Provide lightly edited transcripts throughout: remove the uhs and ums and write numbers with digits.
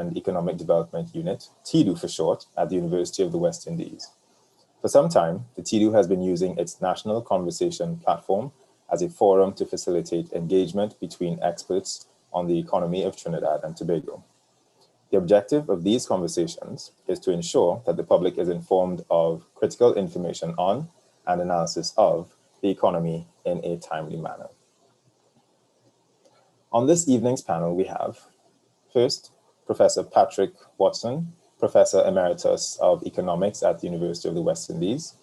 and Economic Development Unit, TEDU for short, at the University of the West Indies. For some time, the TEDU has been using its national conversation platform as a forum to facilitate engagement between experts on the economy of Trinidad and Tobago. The objective of these conversations is to ensure that the public is informed of critical information on and analysis of the economy in a timely manner. On this evening's panel, we have, first, Professor Patrick Watson, Professor Emeritus of Economics at the University of the West Indies,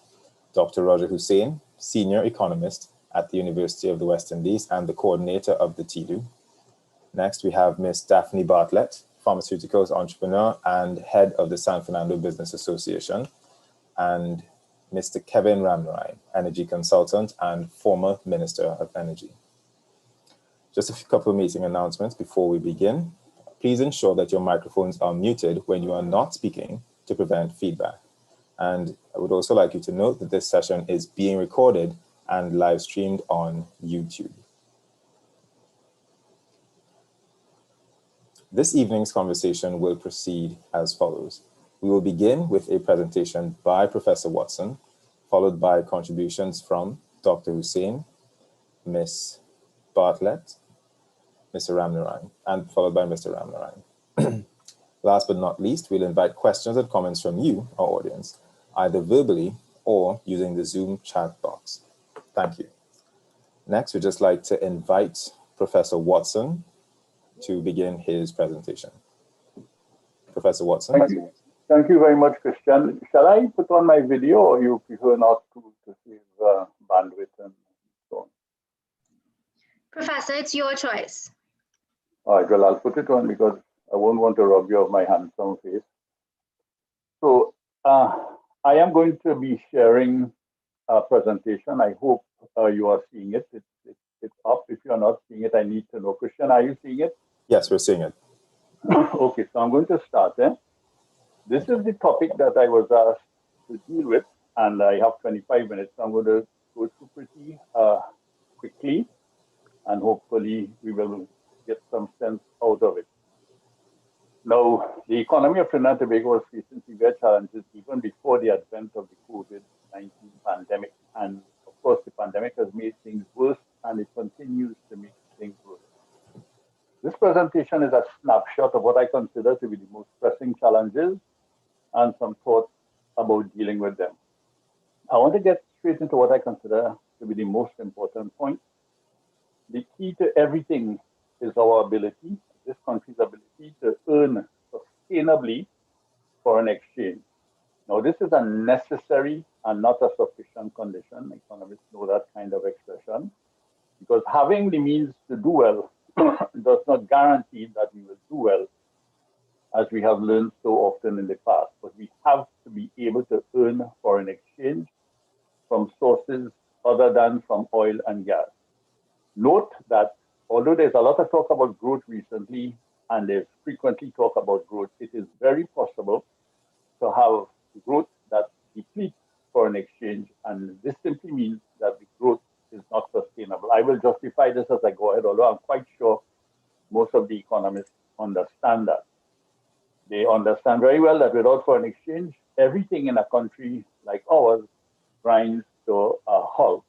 Dr. Roger Hussein, Senior Economist at the University of the West Indies and the coordinator of the TEDU. Next, we have Ms. Daphne Bartlett, pharmaceuticals entrepreneur and head of the San Fernando Business Association, and Mr. Kevin Ramnarai, energy consultant and former Minister of Energy. Just a couple of meeting announcements before we begin. Please ensure that your microphones are muted when you are not speaking to prevent feedback. And I would also like you to note that this session is being recorded and live streamed on YouTube. This evening's conversation will proceed as follows. We will begin with a presentation by Professor Watson, followed by contributions from Dr. Hussein, Ms. Bartlett, Mr. Ramnarai, and followed by Mr. Ramnarai. Last but not least, we'll invite questions and comments from you, our audience, either verbally or using the Zoom chat box. Thank you. Next, we'd just like to invite Professor Watson to begin his presentation. Professor Watson. Thank you. Thank you very much, Christian. Shall I put on my video or you prefer not to save bandwidth and so on? Professor, it's your choice. All right, well, I'll put it on because I won't want to rob you of my handsome face. So I am going to be sharing a presentation. I hope you are seeing it. It's up. If you're not seeing it, I need to know. Christian, are you seeing it? Yes, we're seeing it. Okay, so I'm going to start. This is the topic that I was asked to deal with, and I have 25 minutes. So I'm going to go through pretty quickly, and hopefully we will get some sense out of it. Now, the economy of Trinidad and Tobago was facing severe challenges even before the advent of the COVID-19 pandemic. And of course, the pandemic has made things worse, and it continues to make things worse. This presentation is a snapshot of what I consider to be the most pressing challenges and some thoughts about dealing with them. I want to get straight into what I consider to be the most important point. The key to everything is our ability, this country's ability to earn sustainably foreign exchange. Now, this is a necessary and not a sufficient condition. Economists know that kind of expression, because having the means to do well does not guarantee that we will do well, as we have learned so often in the past. But we have to be able to earn foreign exchange from sources other than from oil and gas. Note that although there's a lot of talk about growth recently, and there's frequently talk about growth, it is very possible to have growth that depletes foreign exchange, and this simply means that the growth is not sustainable. I will justify this as I go ahead, although I'm quite sure most of the economists understand that. They understand very well that without foreign exchange, everything in a country like ours grinds to a halt.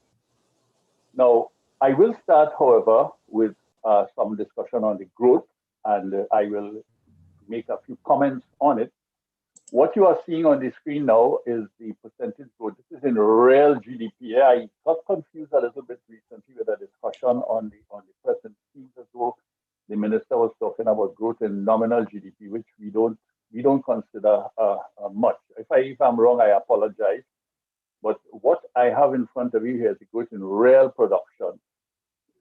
Now, I will start, however, with some discussion on the growth, and I will make a few comments on it. What you are seeing on the screen now is the percentage growth. This is in real GDP. I got confused a little bit recently with a discussion on the present. It seems as though the minister was talking about growth in nominal GDP, which we don't consider much. If I'm wrong, I apologize. But what I have in front of you here is the growth in real production.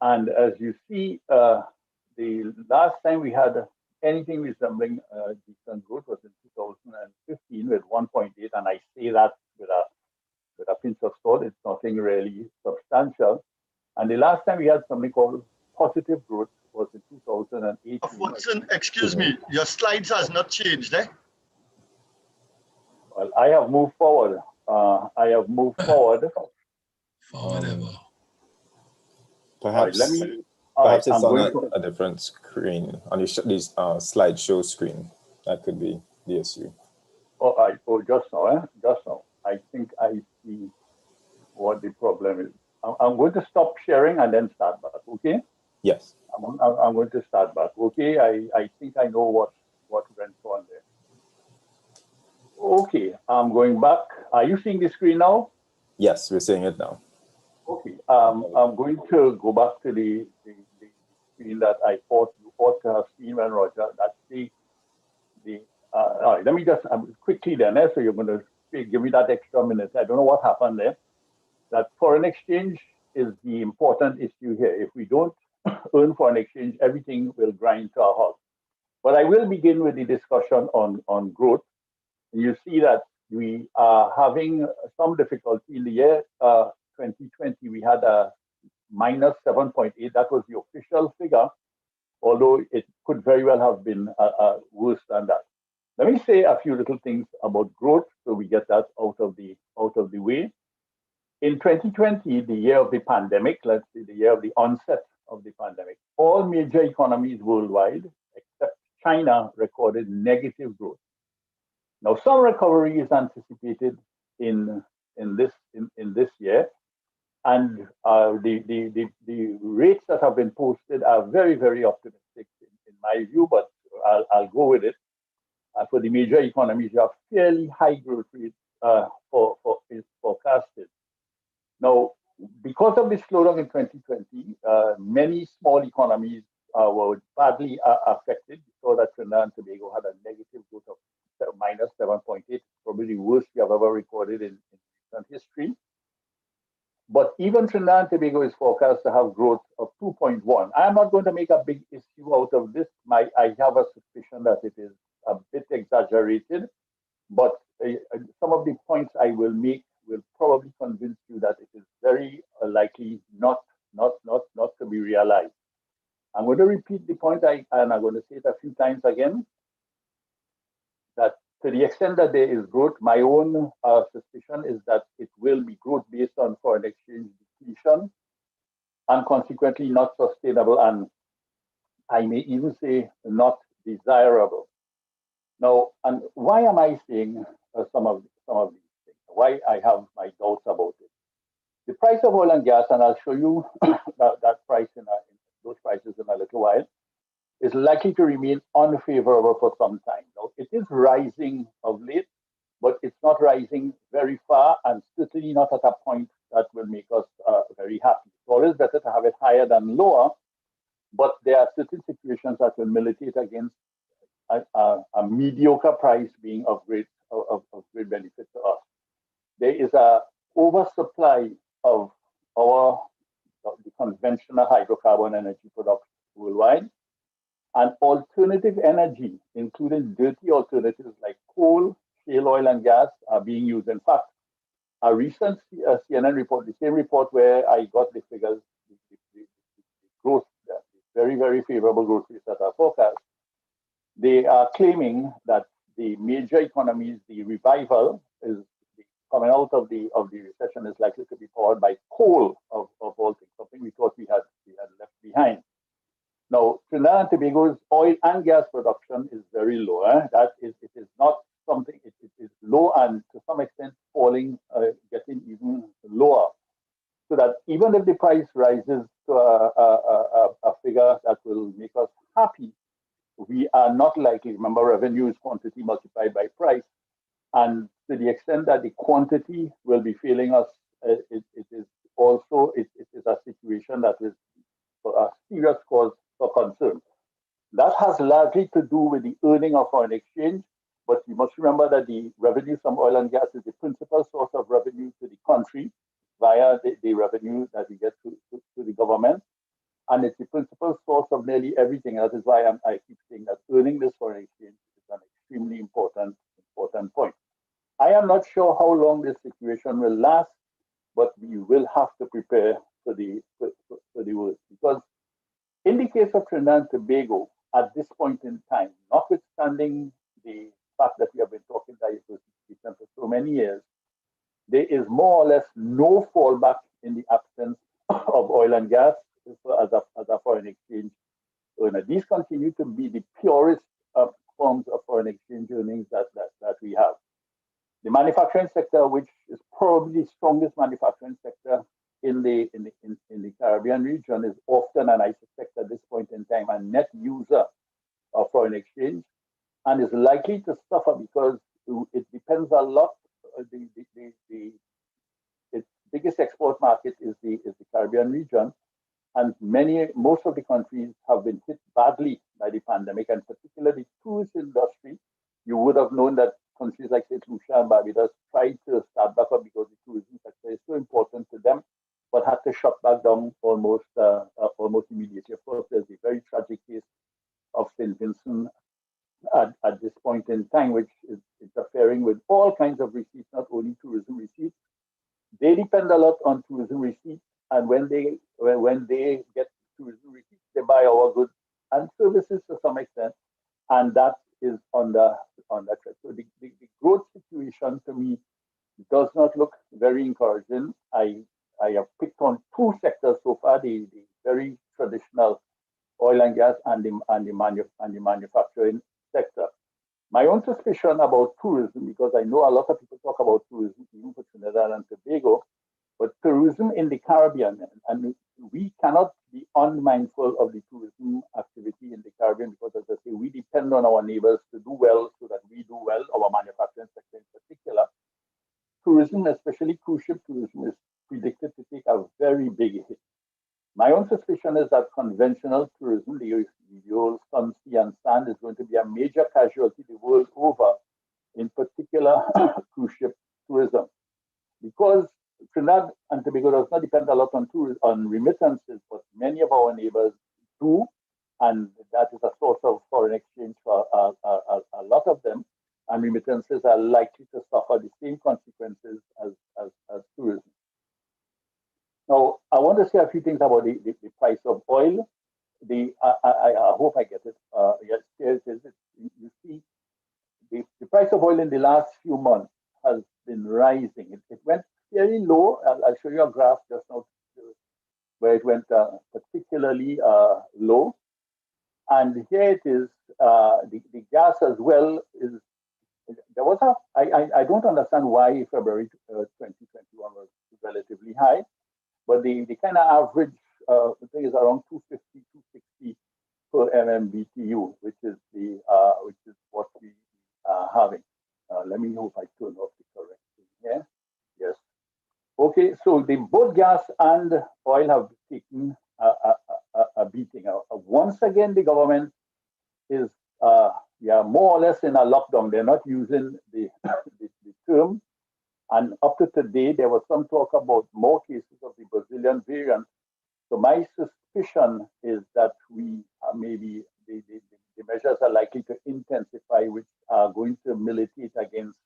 And as you see, the last time we had anything resembling decent growth was in 2015 with 1.8, and I say that with a pinch of salt. It's nothing really substantial. And the last time we had something called positive growth was in 2018. Watson, excuse me, your slides has not changed, eh? Well, I have moved forward. Forward ever. Perhaps, right, perhaps it's on a different screen, on your slideshow screen. That could be the issue. Just now, just now. I think I see what the problem is. I'm going to stop sharing and then start back, okay? Yes. I'm going to start back, okay? I think I know what went on there. Okay, I'm going back. Are you seeing the screen now? Yes, we're seeing it now. Okay, I'm going to go back to the screen that I thought you ought to have seen when Roger, that's all right, let me just quickly then, so you're going to give me that extra minute. I don't know what happened there. That foreign exchange is the important issue here. If we don't earn foreign exchange, everything will grind to a halt. But I will begin with the discussion on growth. You see that we are having some difficulty in the year 2020. We had a minus 7.8. That was the official figure, although it could very well have been worse than that. Let me say a few little things about growth so we get that out of the way. In 2020, the year of the pandemic, let's say the year of the onset of the pandemic, all major economies worldwide, except China, recorded negative growth. Now, some recovery is anticipated in this year, and the rates that have been posted are very, very optimistic in my view, but I'll go with it. For the major economies, you have fairly high growth rates is forecasted. Now, because of the slowdown in 2020, many small economies were badly affected. We saw that Trinidad and Tobago had a negative growth of minus 7.8, probably the worst we have ever recorded in recent history. But even Trinidad and Tobago is forecast to have growth of 2.1. I'm not going to make a big issue out of this. I have a suspicion that it is a bit exaggerated, but some of the points I will make will probably convince you that it is very likely not to be realized. I'm going to repeat the point, and I'm going to say it a few times again, that to the extent that there is growth, my own suspicion is that it will be growth based on foreign exchange depletion and consequently not sustainable, and I may even say not desirable. Now, and why am I saying some of these things? Why I have my doubts about it? The price of oil and gas, and I'll show you that price in those prices in a little while, is likely to remain unfavorable for some time. Now, it is rising of late, but it's not rising very far, and certainly not at a point that will make us very happy. It's always better to have it higher than lower, but there are certain situations that will militate against a mediocre price being of great benefit to us. There is a oversupply of the conventional hydrocarbon energy products worldwide, and alternative energy, including dirty alternatives like coal, shale oil, and gas, are being used. In fact, a recent CNN report, the same report where I got the figures, the growth, the very, very favorable growth rates that are forecast, they are claiming that the major economies, the revival is coming out of the recession is likely to be powered by coal of all things, something we thought we had left behind. Now, Trinidad and Tobago's oil and gas production is very low. It is not something, it is low and to some extent falling, getting even lower. So that even if the price rises to a figure that will make us happy, we are not likely, remember, revenue is quantity multiplied by price. And to the extent that the quantity will be failing us, it is a situation that is a serious cause for concern. That has largely to do with the earning of foreign exchange, but you must remember that the revenue from oil and gas is the principal source of revenue to the country via the revenue that we get to the government. And it's the principal source of nearly everything. That is why I keep saying that earning this foreign exchange is an extremely important point. I am not sure how long this situation will last, but we will have to prepare for the worst. Because in the case of Trinidad and Tobago, at this point in time, notwithstanding the fact that we have been talking diversification for so many years, there is more or less no fallback in the absence of oil and gas as a foreign exchange earner. These continue to be the purest forms of foreign exchange earnings that we have. The manufacturing sector, which is probably the strongest manufacturing sector in the Caribbean region, is often, and I suspect at this point in time, a net user of foreign exchange, and is likely to suffer because it depends a lot. Its biggest export market is the Caribbean region, and most of the countries have been hit badly by the pandemic, and particularly the tourist industry. You would have known that countries like St. Lucia and Barbados tried to start back up because the tourism sector is so important to them, but had to shut back down almost immediately. Of course, there's a very tragic case of St. Vincent at this point in time, which is interfering with all kinds of receipts, not only tourism receipts. They depend a lot on tourism receipts, and when they get tourism receipts, they buy our goods and services to some extent, and that is on the track. So the growth situation to me does not look very encouraging. I have picked on two sectors so far: the very traditional oil and gas and the manufacturing sector. My own suspicion about tourism, because I know a lot of people talk about tourism, even for Trinidad and Tobago, but tourism in the Caribbean, and we cannot be unmindful of the tourism activity in the Caribbean, because as I say, we depend on our neighbors to do well so that we do well, our manufacturing sector in particular. Tourism, especially cruise ship tourism, is predicted to take a very big hit. My own suspicion is that conventional tourism, the old sun, sea, and sand, is going to be a major casualty the world over, in particular cruise ship tourism. Because Trinidad and Tobago does not depend a lot on remittances, but many of our neighbors do, and that is a source of foreign exchange for a lot of them, and remittances are likely to suffer the same consequences as tourism. Now, I want to say a few things about the price of oil. I hope I get it. Yes, here it is. You see, the price of oil in the last few months has been rising. It went very low. I'll show you a graph just now where it went particularly low. And here it is. The gas as well is. There was I don't understand why February 2021 was relatively high. But the kind of average thing is around 250, 260 per MMBTU, which is what we are having. Let me know if I turn off the correct thing here. Yes. Okay. So both gas and oil have taken a beating. Once again, the government is more or less in a lockdown. They're not using the term. And up to today, there was some talk about more cases of the Brazilian variant. So my suspicion is that maybe the measures are likely to intensify, which are going to militate against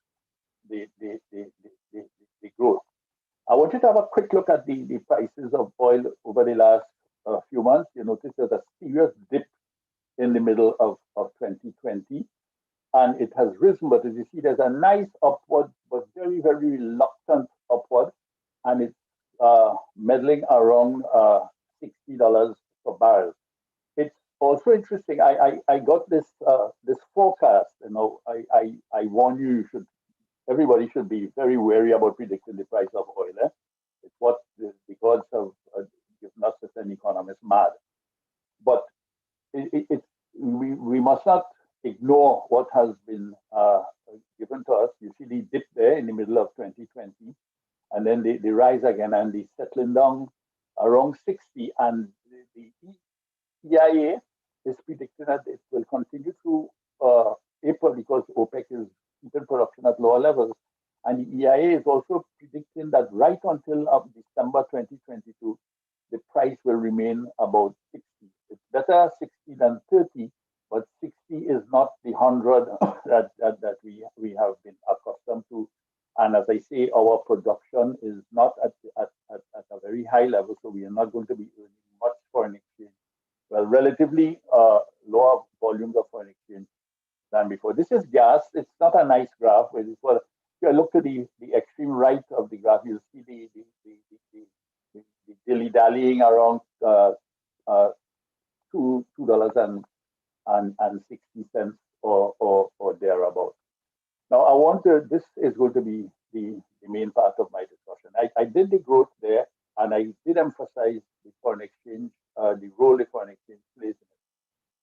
the growth. I want you to have a quick look at the prices of oil over the last few months. You notice there's a serious dip in the middle of 2020. And it has risen, but as you see, there's a nice upward, but very, very reluctant upward, and it's meddling around $60 per barrel. It's also interesting. I got this forecast. You know, I warn you, everybody should be very wary about predicting the price of oil. It's what the gods have given us as an economist mad. But we must not ignore what has been given to us. You see the dip there in the middle of 2020, and then the rise again, and the settling down around 60. And the EIA is predicting that it will continue through April because OPEC is keeping production at lower levels. And the EIA is also predicting that right until December 2022, the price will remain about 60. It's better 60 than 30. But 60 is not the 100 that we have been accustomed to. And as I say, our production is not at a very high level, so we are not going to be earning much foreign exchange. Well, relatively lower volumes of foreign exchange than before. This is gas. It's not a nice graph. If you look to the extreme right of the graph, you'll see the dilly-dallying around $2.60 or thereabout. Now, this is going to be the main part of my discussion. I did the growth there, and I did emphasize the foreign exchange, the role the foreign exchange plays in it.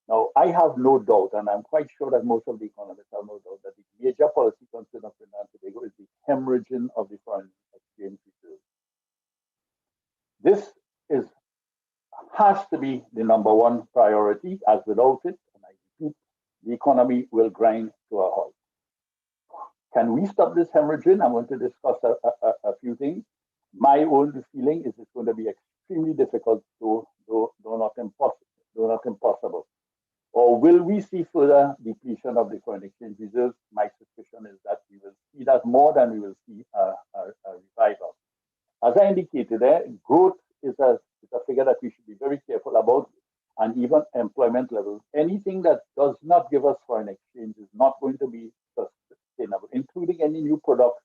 Now, I have no doubt, and I'm quite sure that most of the economists have no doubt, that the major policy concern of Trinidad and Tobago is the hemorrhaging of the foreign exchange reserves. This has to be the number one priority, as without it, and I repeat, the economy will grind to a halt. Can we stop this hemorrhaging? I'm going to discuss a few things. My own feeling is it's going to be extremely difficult, though not impossible. Or will we see further depletion of the foreign exchange reserves? My suspicion is that we will see that more than we will see a revival. As I indicated there, growth is a figure that we should be very careful about, and even employment levels. Anything that does not give us foreign exchange is not going to be sustainable, including any new products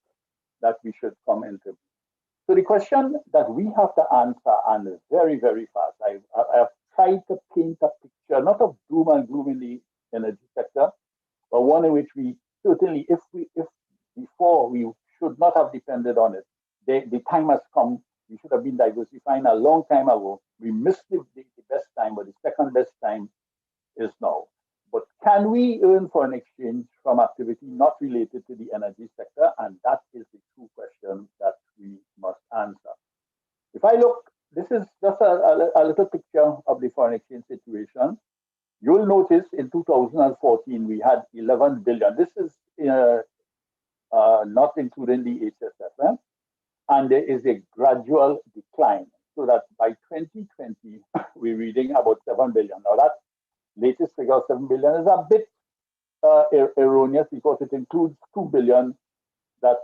that we should come into. So the question that we have to answer, and very, very fast, I have tried to paint a picture, not of doom and gloom in the energy sector, but one in which we certainly, if before we should not have depended on it, the time has come. We should have been diversifying a long time ago. We missed the best time, but the second best time is now. But can we earn foreign exchange from activity not related to the energy sector? And that is the true question that we must answer. If I look, this is just a little picture of the foreign exchange situation. You'll notice in 2014, we had 11 billion. This is not including the HSF. And there is a gradual decline, so that by 2020, we're reading about 7 billion. Now, that latest figure of 7 billion is a bit erroneous, because it includes 2 billion that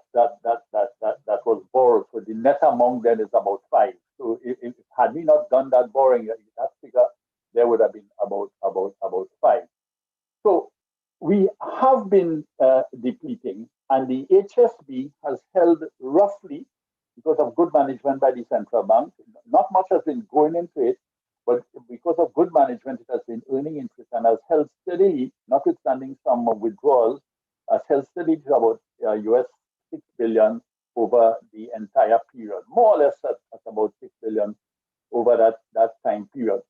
was borrowed. So the net amount then is about 5. So if had we not done that borrowing, that figure there would have been about 5. So we have been depleting, and the HSB has held roughly, because of good management by the central bank. Not much has been going into it, but because of good management, it has been earning interest and has held steadily, notwithstanding some withdrawals, has held steady to about US 6 billion over the entire period, more or less at about 6 billion over that time period.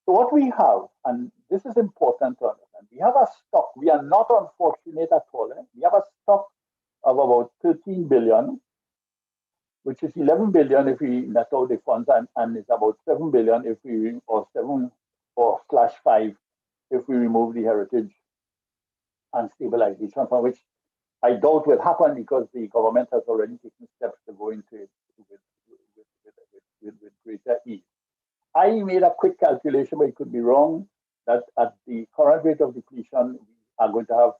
So what we have, and this is important to understand, we have a stock. We are not unfortunate at all. We have a stock of about 13 billion, which is 11 billion if we net out the funds, and it's about 7 billion if we, or 7 or /5 if we remove the heritage and stabilization fund, which I doubt will happen because the government has already taken steps to go into it with greater ease. I made a quick calculation, but it could be wrong, that at the current rate of depletion, we are going to have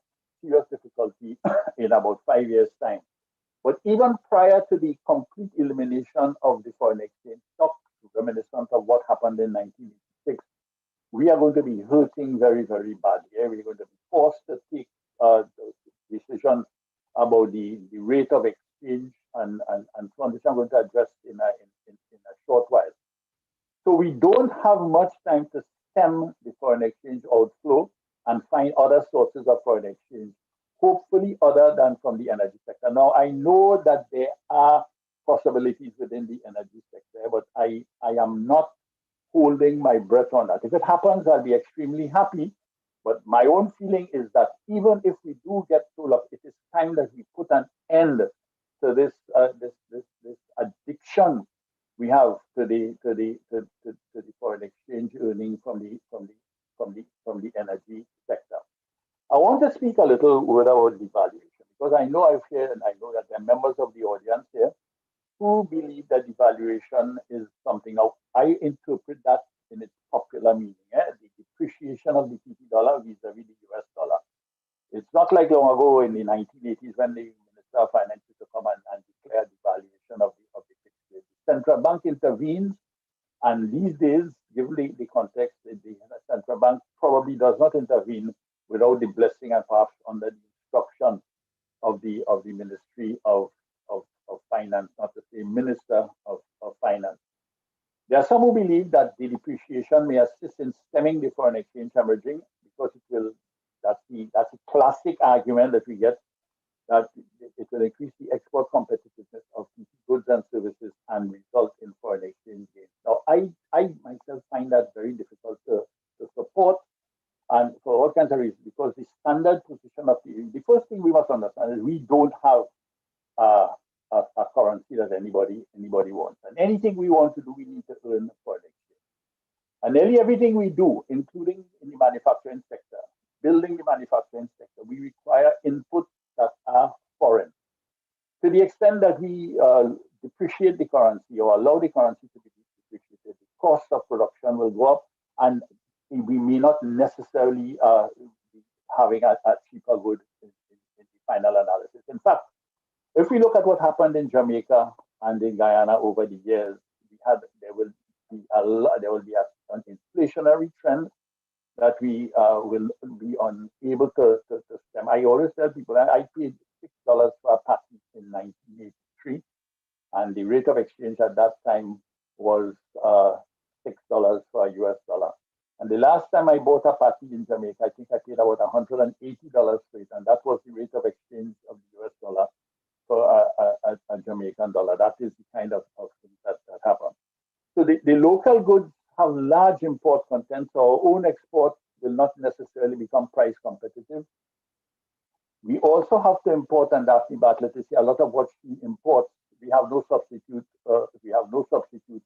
serious difficulty in about 5 years' time. But even prior to the complete elimination of the foreign exchange stock, reminiscent of what happened in 1986, we are going to be hurting very, very badly. We're going to be forced to take decisions about the rate of exchange and so on, which I'm going to address in a short while. So we don't have much time to stem the foreign exchange outflow and find other sources of foreign exchange, hopefully other than from the energy sector. Now, I know that there are possibilities within the energy sector, but I am not holding my breath on that. If it happens, I'll be extremely happy. But my own feeling is that even if we do get solar, it is time that we put an end to this addiction we have to the foreign exchange earning from the energy sector. I want to speak a little word about devaluation, because I know I've heard, and I know that there are members of the audience here who believe that devaluation is something. Now, I interpret that in its popular meaning, the depreciation of the TP dollar vis-a-vis the US dollar. It's not like long ago in the 1980s when the Minister of Finance used to come and declare devaluation of the fixed rate. The central bank intervenes, and these days, given the context, the central bank probably does not intervene without the blessing and perhaps under the instruction of the Ministry of Finance, not to say Minister of Finance. There are some who believe that the depreciation may assist in stemming the foreign exchange hemorrhaging, because it will That's a classic argument that we get, that it will increase the export competitiveness of goods and services and result in foreign exchange gains. Now, I myself find that very difficult to support, and for all kinds of reasons, because the standard position of the first thing we must understand is we don't have a currency that anybody wants. And anything we want to do, we need to earn foreign exchange. And nearly everything we do, including in the manufacturing sector, building the manufacturing sector, we require inputs that are foreign. To the extent that we depreciate the currency or allow the currency to be depreciated, the cost of production will go up, and we may not necessarily be having a cheaper good in the final analysis. In fact, if we look at what happened in Jamaica and in Guyana over the years, there will be an inflationary trend that we will be unable to stem. I always tell people I paid $6 for a patty in 1983, and the rate of exchange at that time was $6 for a US dollar. And the last time I bought a patty in Jamaica, I think I paid about $180 for it, and that was the rate of exchange of the US dollar for a Jamaican dollar. That is the kind of things that happen. So the local goods have large import content, so our own export will not necessarily become price competitive. We also have to import, and Daphne Bartlett is a lot of what she imports, we have no substitute.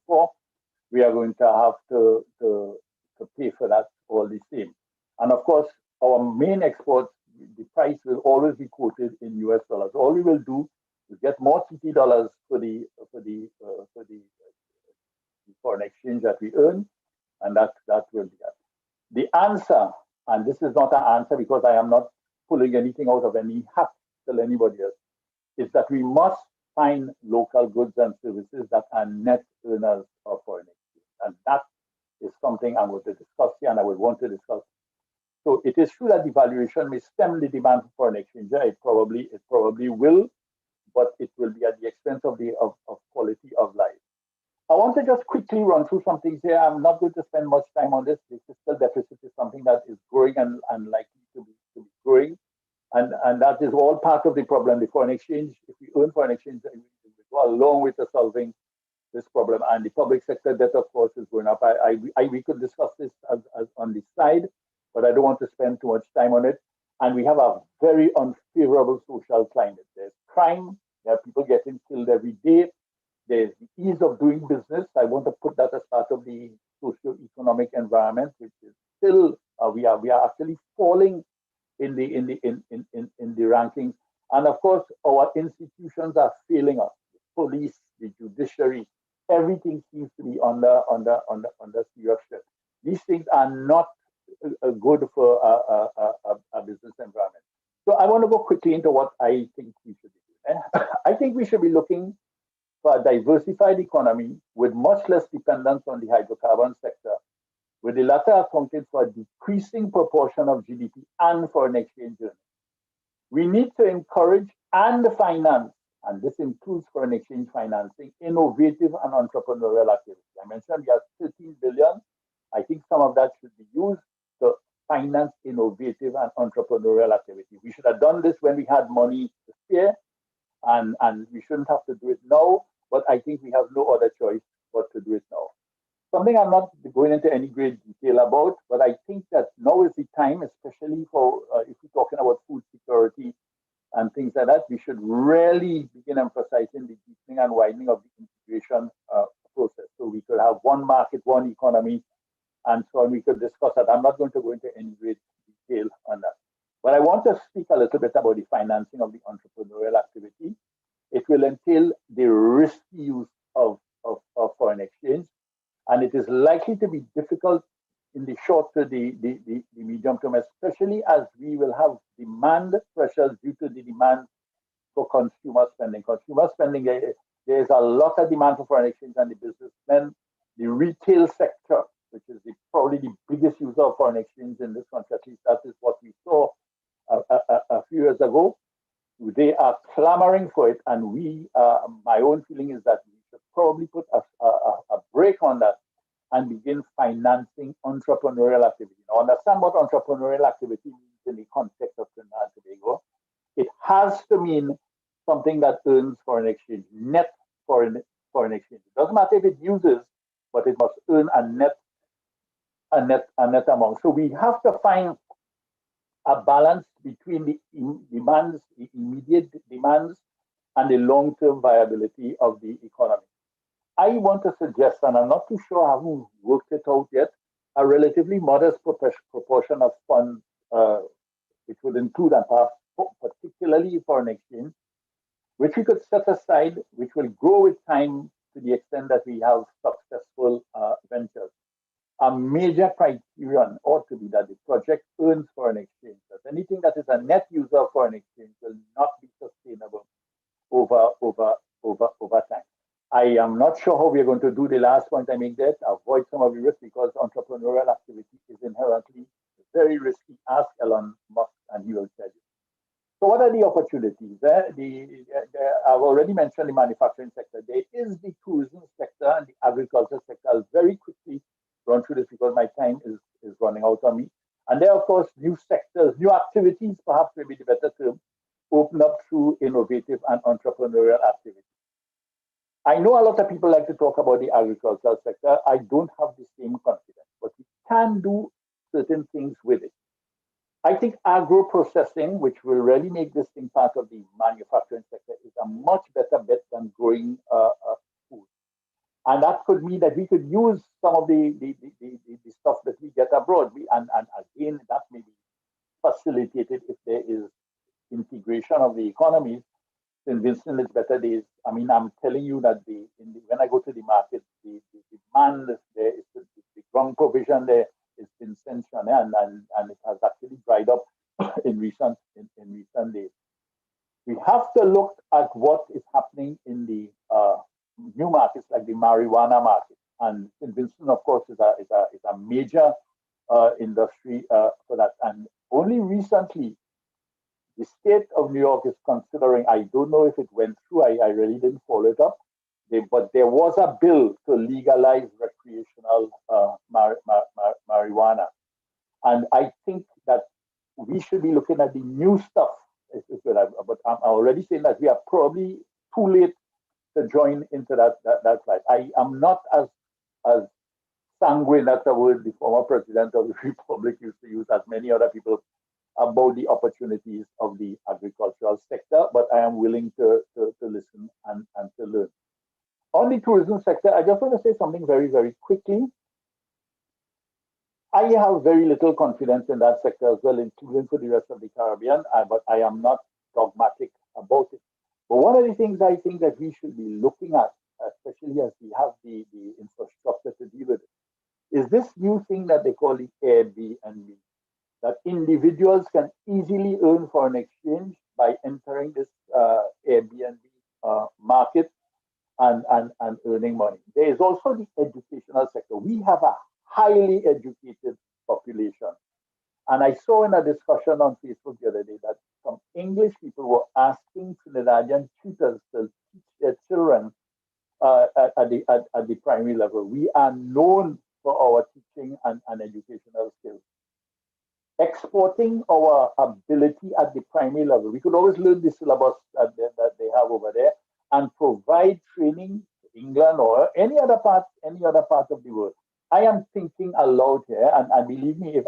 For. We are going to have to pay for that all the same. And of course, our main exports, the price will always be quoted in US dollars. All we will do is get more TT dollars for the foreign exchange that we earn, and that will be that. The answer, and this is not an answer because I am not pulling anything out of any hat to anybody else, is that we must find local goods and services that are net earners of foreign exchange. And that is something I'm going to discuss here, and I would want to discuss. So it is true that devaluation may stem the demand for foreign exchange. It probably will, but it will be at the expense of quality of life. I want to just quickly run through some things here. I'm not going to spend much time on this. The fiscal deficit is something that is growing and likely to be growing. And that is all part of the problem. The foreign exchange, if we earn foreign exchange, we go along with solving this problem. And the public sector debt, of course, is going up. We could discuss this as on the side, but I don't want to spend too much time on it. And we have a very unfavorable social climate. There's crime. There are people getting killed every day. There's the ease of doing business. I want to put that as part of the socio-economic environment, which is still we are actually falling in the rankings. And of course, our institutions are failing us. The police, the judiciary, everything seems to be under serious stress. These things are not good for a business environment. So I want to go quickly into what I think we should be doing. I think we should be looking for a diversified economy with much less dependence on the hydrocarbon sector, with the latter accounting for a decreasing proportion of GDP and foreign exchange earnings. We need to encourage and finance, and this includes foreign exchange financing, innovative and entrepreneurial activity. I mentioned we have 13 billion. I think some of that should be used to finance innovative and entrepreneurial activity. We should have done this when we had money to spare, and we shouldn't have to do it now, but I think we have no other choice but to do it now. Something I'm not going into any great detail about, but I think that now is the time, especially for if we're talking about food security and things like that, we should really begin emphasizing the deepening and widening of the integration process. So we could have one market, one economy, and so on. We could discuss that. I'm not going to go into any great detail on that. But I want to speak a little bit about the financing of the entrepreneurial activity. It will entail the risky use of foreign exchange, and it is likely to be difficult in the short to the medium term, especially as we will have demand pressures due to the demand for consumer spending. Consumer spending, there is a lot of demand for foreign exchange, and the businessmen, the retail sector, which is probably the biggest user of foreign exchange in this country, at least that is what we saw a few years ago. They are clamoring for it, and my own feeling is that we should probably put a break on that and begin financing entrepreneurial activity. Now, understand what entrepreneurial activity means in the context of Trinidad and Tobago, it has to mean something that earns foreign exchange, net foreign exchange. It doesn't matter if it uses, but it must earn a net amount. So we have to find a balance between the demands, the immediate demands, and the long-term viability of the economy. I want to suggest, and I'm not too sure I haven't worked it out yet, a relatively modest proportion of funds, which would include and particularly foreign exchange, which we could set aside, which will grow with time to the extent that we have successful ventures. A major criterion ought to be that the project earns foreign exchange. That anything that is a net user of foreign exchange will not be sustainable over time. I am not sure how we are going to do the last point I make there, avoid some of the risk, because entrepreneurial activity is inherently very risky. Ask Elon Musk and he will tell you. So what are the opportunities? I've already mentioned the manufacturing sector. There is the tourism sector and the agriculture sector. I'll very quickly run through this because my time is running out on me. And there are, of course, new sectors, new activities, perhaps maybe the better term, open up through innovative and entrepreneurial activities. I know a lot of people like to talk about the agricultural sector. I don't have the same confidence, but we can do certain things with it. I think agro-processing, which will really make this thing part of the manufacturing sector, is a much better bet than growing food. And that could mean that we could use some of the stuff that we get abroad. And again, that may be facilitated if there is integration of the economies. In Vincent, it's better days. I mean, I'm telling you that when I go to the market, the demand there is the ground provision there is been sensational, and it has actually dried up in recent days. We have to look at what is happening in the new markets like the marijuana market, and St. Vincent, of course, is a major industry for that. And only recently, the state of New York is considering, I don't know if it went through, I really didn't follow it up, but there was a bill to legalize recreational marijuana. And I think that we should be looking at the new stuff. But I'm already saying that we are probably too late to join into that fight. I am not as sanguine, that's the word the former president of the Republic used to use, as many other people, about the opportunities of the agricultural sector, but I am willing to listen and to learn. On the tourism sector, I just want to say something very, very quickly. I have very little confidence in that sector as well, including for the rest of the Caribbean, but I am not dogmatic about it. But one of the things I think that we should be looking at, especially as we have the infrastructure to deal with it, is this new thing that they call the Airbnb, that individuals can easily earn foreign exchange by entering this Airbnb market and earning money. There is also the educational sector. We have a highly educated population. And I saw in a discussion on Facebook the other day that some English people were asking Trinidadian tutors to teach their children at the primary level. We are known for our teaching and educational skills. Exporting our ability at the primary level. We could always learn the syllabus that they have over there and provide training to England or any other part of the world. I am thinking aloud here, and believe me,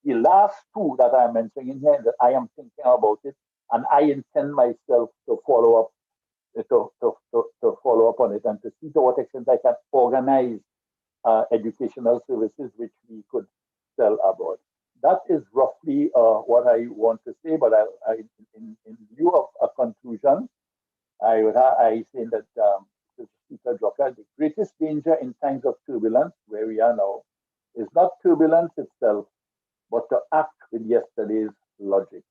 the last two that I'm mentioning here, that I am thinking about it, and I intend myself to follow up on it and to see to what extent I can organize educational services which we could sell abroad. That is roughly what I want to say, but in view of a conclusion, I say that the greatest danger in times of turbulence, where we are now, is not turbulence itself, but to act with yesterday's logic.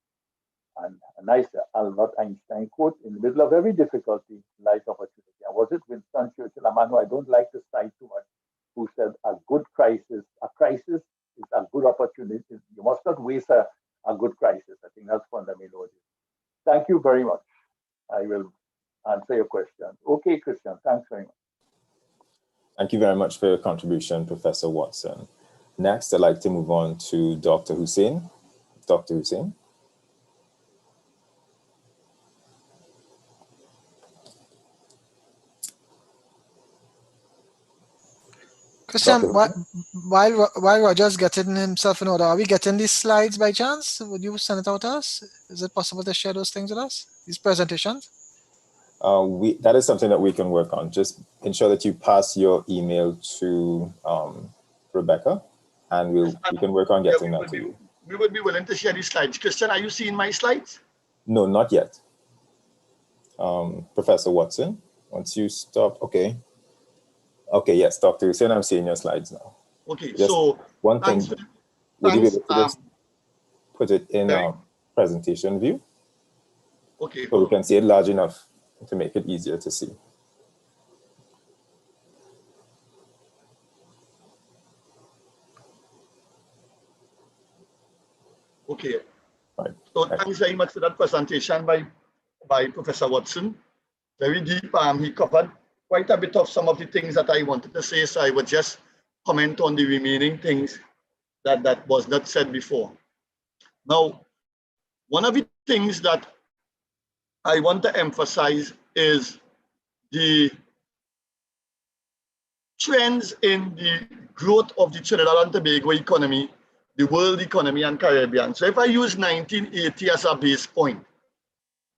And a nice Albert Einstein quote: "In the middle of every difficulty lies opportunity." And was it Winston Churchill, a man who I don't like to cite too much, who said, a crisis is a good opportunity. You must not waste a good crisis. I think that's fundamental. Thank you very much. I will answer your question. Okay, Christian, thanks very much. Thank you very much for your contribution, Professor Watson. Next, I'd like to move on to Dr. Hussein. Dr. Hussein. Christian, Dr. while Roger's getting himself in order, are we getting these slides by chance? Would you send it out to us? Is it possible to share those things with us? These presentations? That is something that we can work on. Just ensure that you pass your email to Rebecca, and we can work on getting that to you. We would be willing to share these slides. Christian, are you seeing my slides? No, not yet. Professor Watson, once you stop, okay. Okay, yes, Dr. Hussein, I'm seeing your slides now. Okay, Just so one thing, would you be able to just put it in presentation view? Okay. So we can see it large enough to make it easier to see. Okay. Right. So thanks very much for that presentation by Professor Watson. Very deep. He covered quite a bit of some of the things that I wanted to say, so I would just comment on the remaining things that was not said before. Now, one of the things that I want to emphasize is the trends in the growth of the Trinidad and Tobago economy, the world economy, and Caribbean. So if I use 1980 as a base point,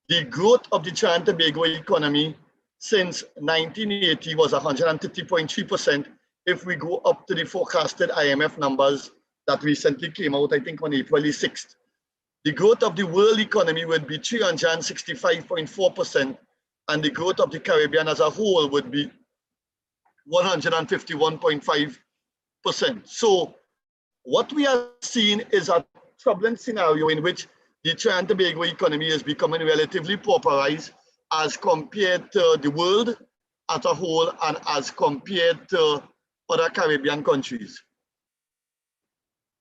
the growth of the Trinidad and Tobago economy since 1980 was 130.3%. If we go up to the forecasted IMF numbers that recently came out, I think on April 6th, the growth of the world economy would be 365.4%, and the growth of the Caribbean as a whole would be 151.5%. So what we are seeing is a troubling scenario in which the Trinidad and Tobago economy is becoming relatively pauperized as compared to the world as a whole and as compared to other Caribbean countries.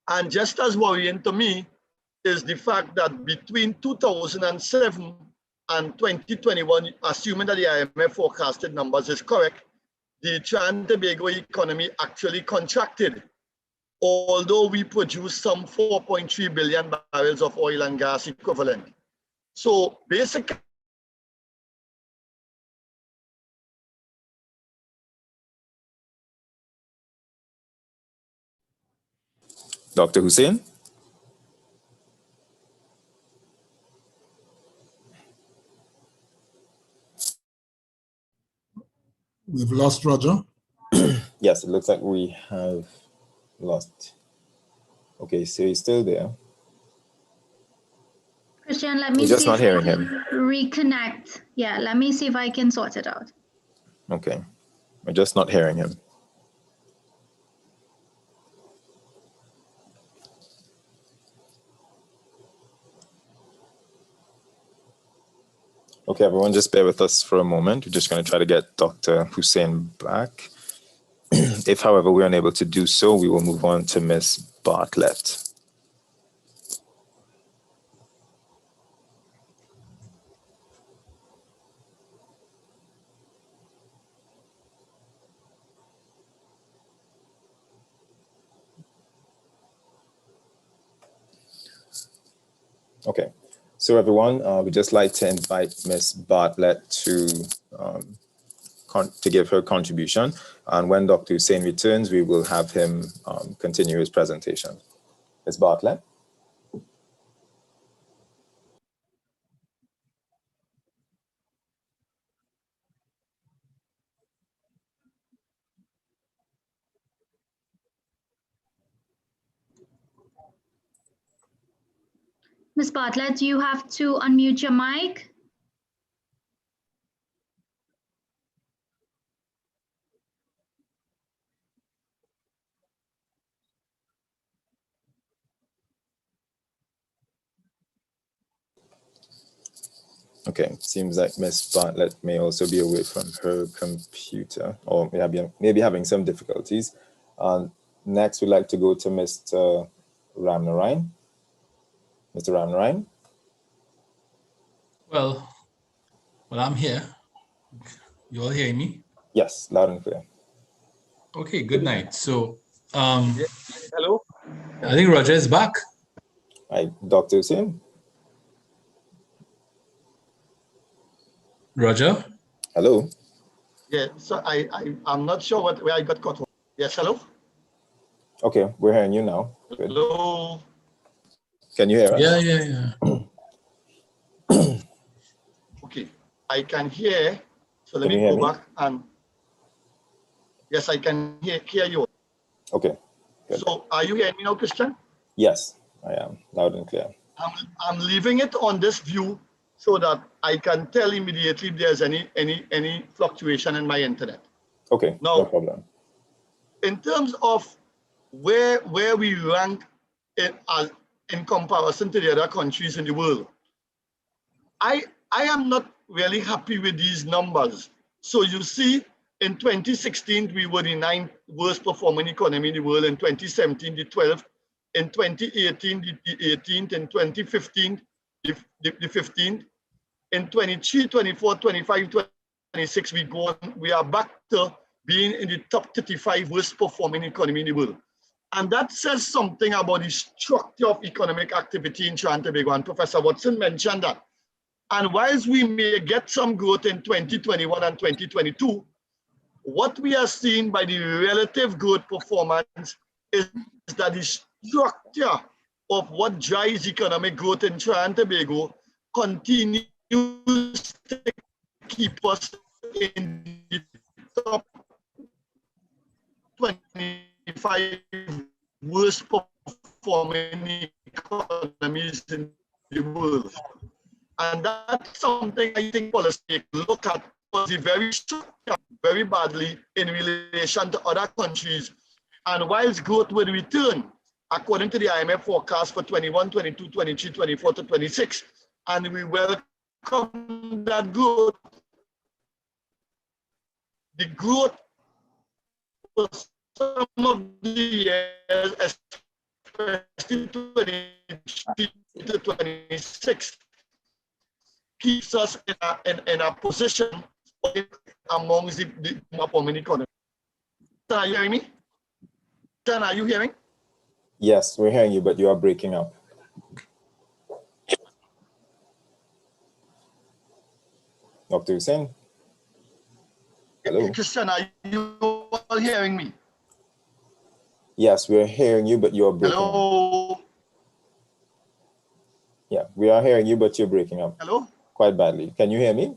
And just as worrying to me is the fact that between 2007 and 2021, assuming that the IMF forecasted numbers is correct, the Trinidad and Tobago economy actually contracted, although we produced some 4.3 billion barrels of oil and gas equivalent. So basically, Dr. Hussein? We've lost Roger. Yes, it looks like we have lost. Okay, so he's still there. Christian, let me We're just see not if hearing I him. can reconnect. Yeah, let me see if I can sort it out. Okay, we're just not hearing him. Okay, everyone, just bear with us for a moment. We're just going to try to get Dr. Hussein back. If, however, we're unable to do so, we will move on to Ms. Bartlett. Okay, so everyone, we'd just like to invite Ms. Bartlett to give her contribution. And when Dr. Hussein returns, we will have him continue his presentation. Ms. Bartlett? Ms. Bartlett, you have to unmute your mic. Okay, seems like Ms. Bartlett may also be away from her computer, or maybe having some difficulties. Next, we'd like to go to Mr. Ramnarine. Mr. Ramnarine? Well, I'm here. You all hear me? Yes, loud and clear. Okay, good night. So, Hello? I think Roger is back. Hi, Dr. Hussein. Roger? Hello. Yeah, so I'm not sure where I got cut off. Yes, hello? Okay, we're hearing you now. Good. Hello? Can you hear us? Yeah. Okay, I can hear. So let Can you me hear go me? back and yes, I can hear you. Okay, good. So are you hearing me now, Christian? Yes, I am loud and clear. I'm leaving it on this view so that I can tell immediately if there's any fluctuation in my internet. Okay, Now, no problem. in terms of where we rank in comparison to the other countries in the world, I am not really happy with these numbers. So you see, in 2016, we were the 9th worst performing economy in the world. In 2017, the 12th. In 2018, the 18th. In 2015, the 15th. In 23, 24, 25, 26, we are back to being in the top 35 worst performing economy in the world. And that says something about the structure of economic activity in Trinidad and Tobago. And Professor Watson mentioned that. And whilst we may get some growth in 2021 and 2022, what we are seeing by the relative growth performance is that the structure of what drives economic growth in Trinidad and Tobago continues to keep us in the top 25 worst performing economies in the world. And that's something I think policy look at was very structured very badly in relation to other countries. And whilst growth will return, according to the IMF forecast for 21, 22, 23, 24 to 26, and we welcome that growth, the growth for some of the years, especially 23 to 26, keeps us in a position amongst the performing economy. Are you hearing me? Dan, are you hearing? Yes, we're hearing you, but you are breaking up. Dr. Hussein? Hello? Christian, are you all hearing me? Yes, we're hearing you, but you're breaking up. Hello? Yeah, we are hearing you, but you're breaking up. Hello? Quite badly. Can you hear me?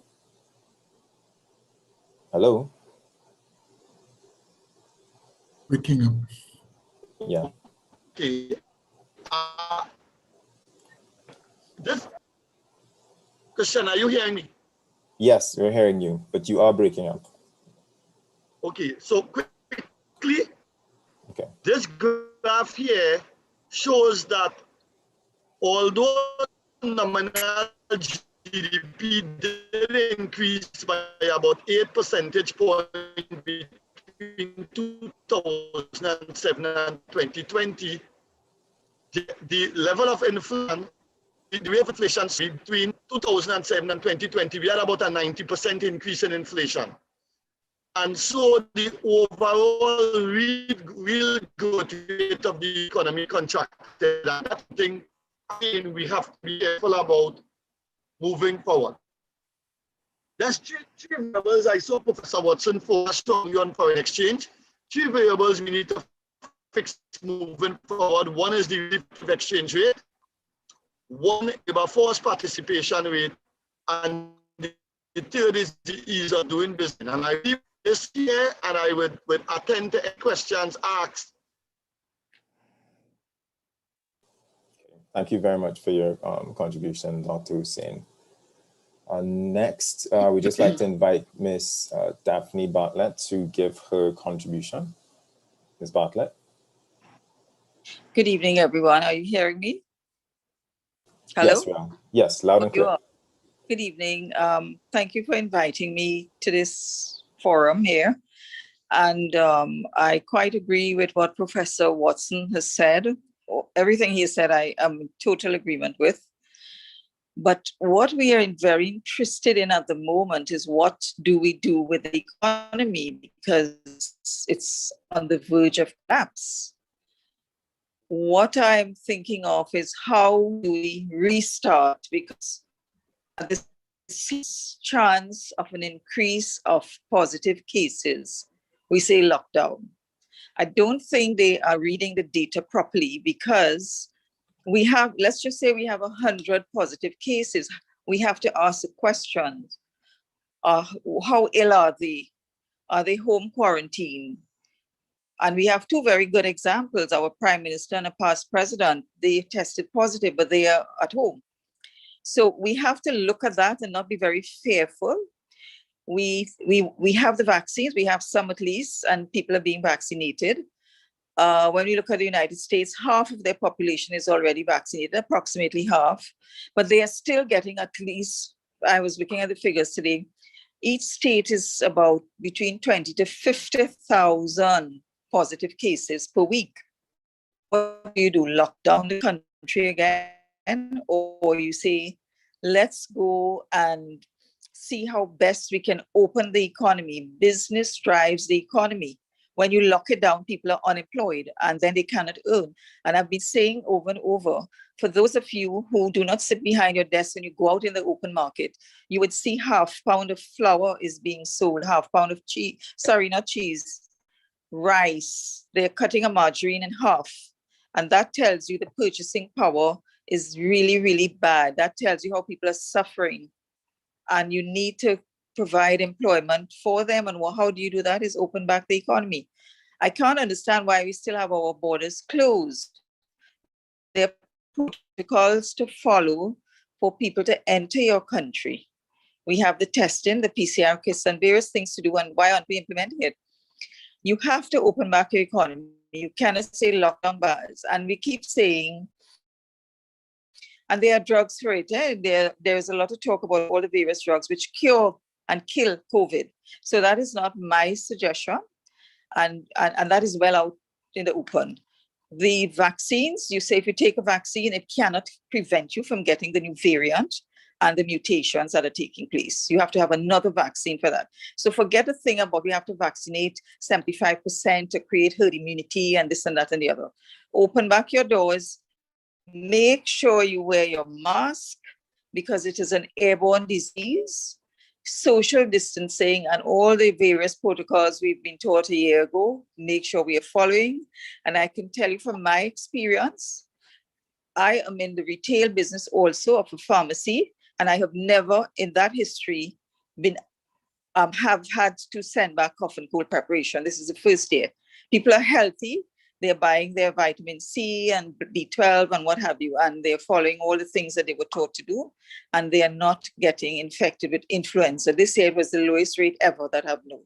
Hello? Breaking up. Yeah. Okay. Christian, are you hearing me? Yes, we're hearing you, but you are breaking up. Okay, so quickly, Okay. this graph here shows that although nominal GDP did increase by about 8 percentage points between 2007 and 2020, the level of inflation, the rate of inflation between 2007 and 2020, we had about a 90% increase in inflation. And so the overall real growth rate of the economy contracted, and that's something we have to be careful about moving forward. There's three variables I saw Professor Watson focus strongly on foreign exchange. Three variables we need to fix moving forward. One is the relative exchange rate, one is the force participation rate, and the third is the ease of doing business. And I leave this here, and I would attend to any questions asked. Thank you very much for your contribution, Dr. Hussein. Next, we'd just like to invite Ms. Daphne Bartlett to give her contribution. Ms. Bartlett. Good evening, everyone. Are you hearing me? Hello? Yes, we are. Yes, loud and clear. Good evening. Thank you for inviting me to this forum here. And I quite agree with what Professor Watson has said. Everything he said, I am in total agreement with. But what we are very interested in at the moment is what do we do with the economy, because it's on the verge of collapse. what I'm thinking of is how do we restart, because this chance of an increase of positive cases, we say lockdown. I don't think they are reading the data properly, because we have, let's just say we have 100 positive cases. We have to ask the question, how ill are they? Are they home quarantine? And we have two very good examples. Our prime minister and a past president, they tested positive, but they are at home. So we have to look at that and not be very fearful. We have the vaccines, we have some at least, and people are being vaccinated. When we look at the United States, half of their population is already vaccinated, approximately half, but they are still getting at least, I was looking at the figures today, each state is about between 20 to 50,000 positive cases per week. What do you do? Lock down the country again? Or you say, let's go and see how best we can open the economy. Business drives the economy. When you lock it down, people are unemployed and then they cannot earn. And I've been saying over and over, for those of you who do not sit behind your desk when you go out in the open market, you would see half pound of flour is being sold, half pound of cheese, sorry, not cheese, rice. They're cutting a margarine in half. And that tells you the purchasing power is really, really bad. That tells you how people are suffering. And you need to provide employment for them. And how do you do that? Is open back the economy. I can't understand why we still have our borders closed. There are protocols to follow for people to enter your country. We have the testing, the PCR kits, and various things to do. And why aren't we implementing it? You have to open back your economy. You cannot say lockdown bars. And we keep saying, and there are drugs for it. There's a lot of talk about all the various drugs which cure and kill COVID. So that is not my suggestion. And that is well out in the open. The vaccines, you say if you take a vaccine, it cannot prevent you from getting the new variant and the mutations that are taking place. You have to have another vaccine for that. So forget the thing about we have to vaccinate 75% to create herd immunity and this and that and the other. Open back your doors. Make sure you wear your mask because it is an airborne disease. Social distancing and all the various protocols we've been taught a year ago, make sure we are following. And I can tell you from my experience, I am in the retail business also of a pharmacy, and I have never in that history been have had to send back cough and cold preparation. This is the first year. People are healthy. They're buying their vitamin C and B12 and what have you, and they're following all the things that they were taught to do, and they are not getting infected with influenza. This year was the lowest rate ever that I've known.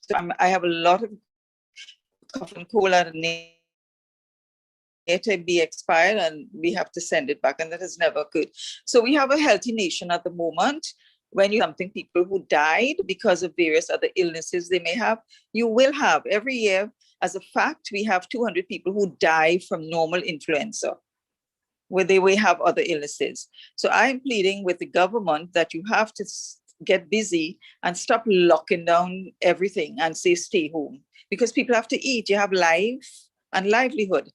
So I have a lot of cough and cold at to be expired, and we have to send it back, and that has never occurred. So we have a healthy nation at the moment. When you something people who died because of various other illnesses they may have, you will have every year. As a fact, we have 200 people who die from normal influenza, where they will have other illnesses. So I'm pleading with the government that you have to get busy and stop locking down everything and say stay home, because people have to eat. You have life and livelihood,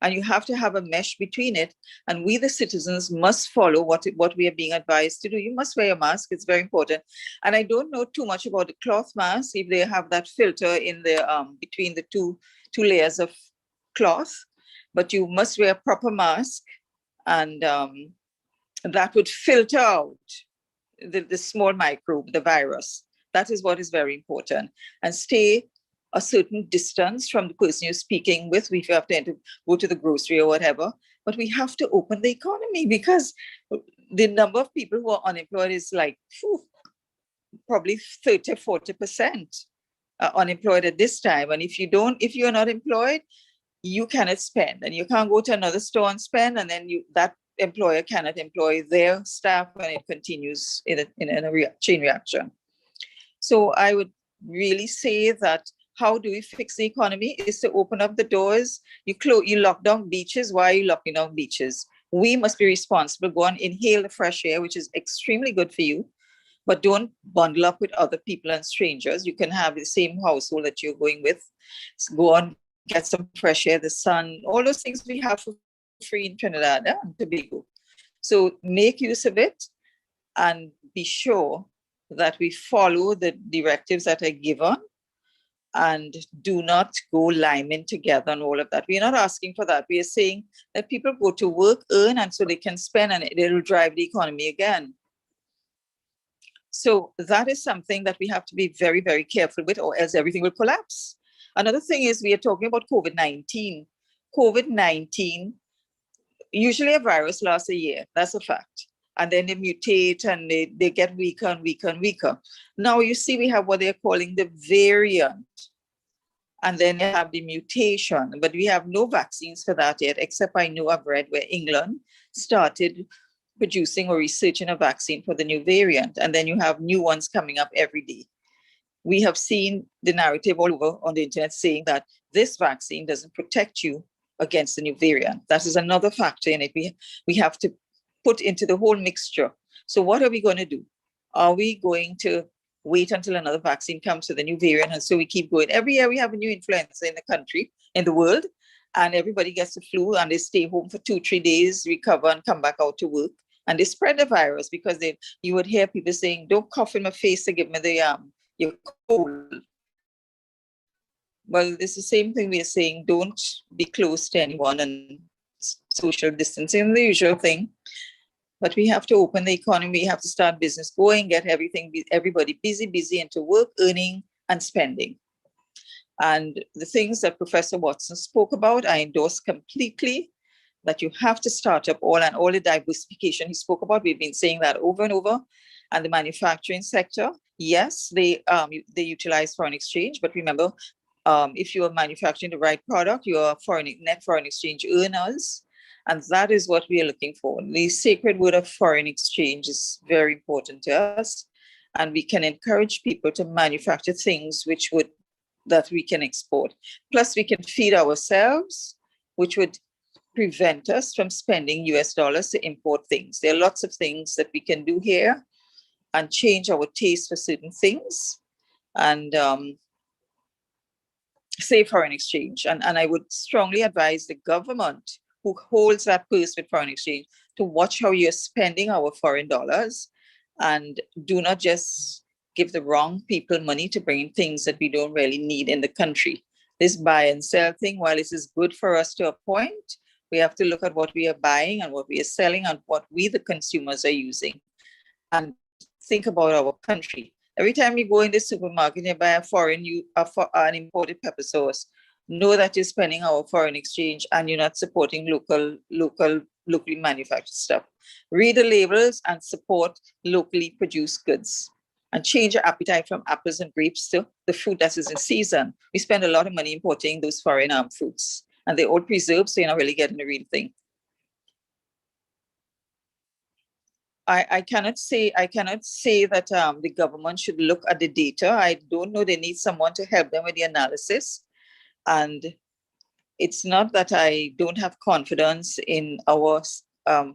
and you have to have a mesh between it. And we, the citizens, must follow what we are being advised to do. You must wear your mask. It's very important. And I don't know too much about the cloth mask, if they have that filter in the between the two layers of cloth, but you must wear a proper mask, and that would filter out the small microbe, the virus. That is what is very important. And stay a certain distance from the person you're speaking with. If you have to go to the grocery or whatever, but we have to open the economy, because the number of people who are unemployed is like probably 30, 40% unemployed at this time. And if you're not employed, you cannot spend, and you can't go to another store and spend, and then that employer cannot employ their staff, and it continues in a chain reaction. So I would really say that how do we fix the economy is to open up the doors. You lock down beaches. Why are you locking down beaches? We must be responsible. Go and inhale the fresh air, which is extremely good for you, but don't bundle up with other people and strangers. You can have the same household that you're going with. So go on get some fresh air, the sun, all those things we have for free in Trinidad and Tobago. So make use of it and be sure that we follow the directives that are given and do not go liming together and all of that. We're not asking for that. We are saying that people go to work, earn, and so they can spend, and it'll drive the economy again. So that is something that we have to be very, very careful with, or else everything will collapse. Another thing is we are talking about COVID-19. COVID-19, usually a virus lasts a year, that's a fact. And then they mutate and they get weaker and weaker and weaker. Now you see we have what they're calling the variant. And then you have the mutation, but we have no vaccines for that yet, except I know I've read where England started producing or researching a vaccine for the new variant. And then you have new ones coming up every day. We have seen the narrative all over on the internet saying that this vaccine doesn't protect you against the new variant. That is another factor in it. We have to put into the whole mixture. So what are we going to do? Are we going to wait until another vaccine comes to the new variant? And so we keep going. Every year we have a new influenza in the country, in the world, and everybody gets the flu and they stay home for 2-3 days, recover and come back out to work. And they spread the virus because you would hear people saying, don't cough in my face to give me your cold. Well, it's the same thing we are saying, don't be close to anyone and social distancing, the usual thing. But we have to open the economy, we have to start business going, get everybody busy into work, earning and spending. And the things that Professor Watson spoke about, I endorse completely, that you have to start up all the diversification he spoke about. We've been saying that over and over. And the manufacturing sector, yes, they utilize foreign exchange, but remember, if you are manufacturing the right product, you are net foreign exchange earners. And that is what we are looking for. The sacred word of foreign exchange is very important to us. And we can encourage people to manufacture things that we can export. Plus, we can feed ourselves, which would prevent us from spending US dollars to import things. There are lots of things that we can do here and change our taste for certain things and save foreign exchange. And I would strongly advise the government who holds that purse with foreign exchange to watch how you're spending our foreign dollars and do not just give the wrong people money to bring in things that we don't really need in the country. This buy and sell thing, while it is good for us to a point, we have to look at what we are buying and what we are selling and what we, the consumers, are using. And think about our country. Every time you go in the supermarket and buy an imported pepper sauce, know that you're spending our foreign exchange and you're not supporting locally manufactured stuff. Read the labels and support locally produced goods. And change your appetite from apples and grapes to the fruit that is in season. We spend a lot of money importing those foreign fruits. And they're all preserved, so you're not really getting the real thing. I cannot say that the government should look at the data. I don't know, they need someone to help them with the analysis. And it's not that I don't have confidence in the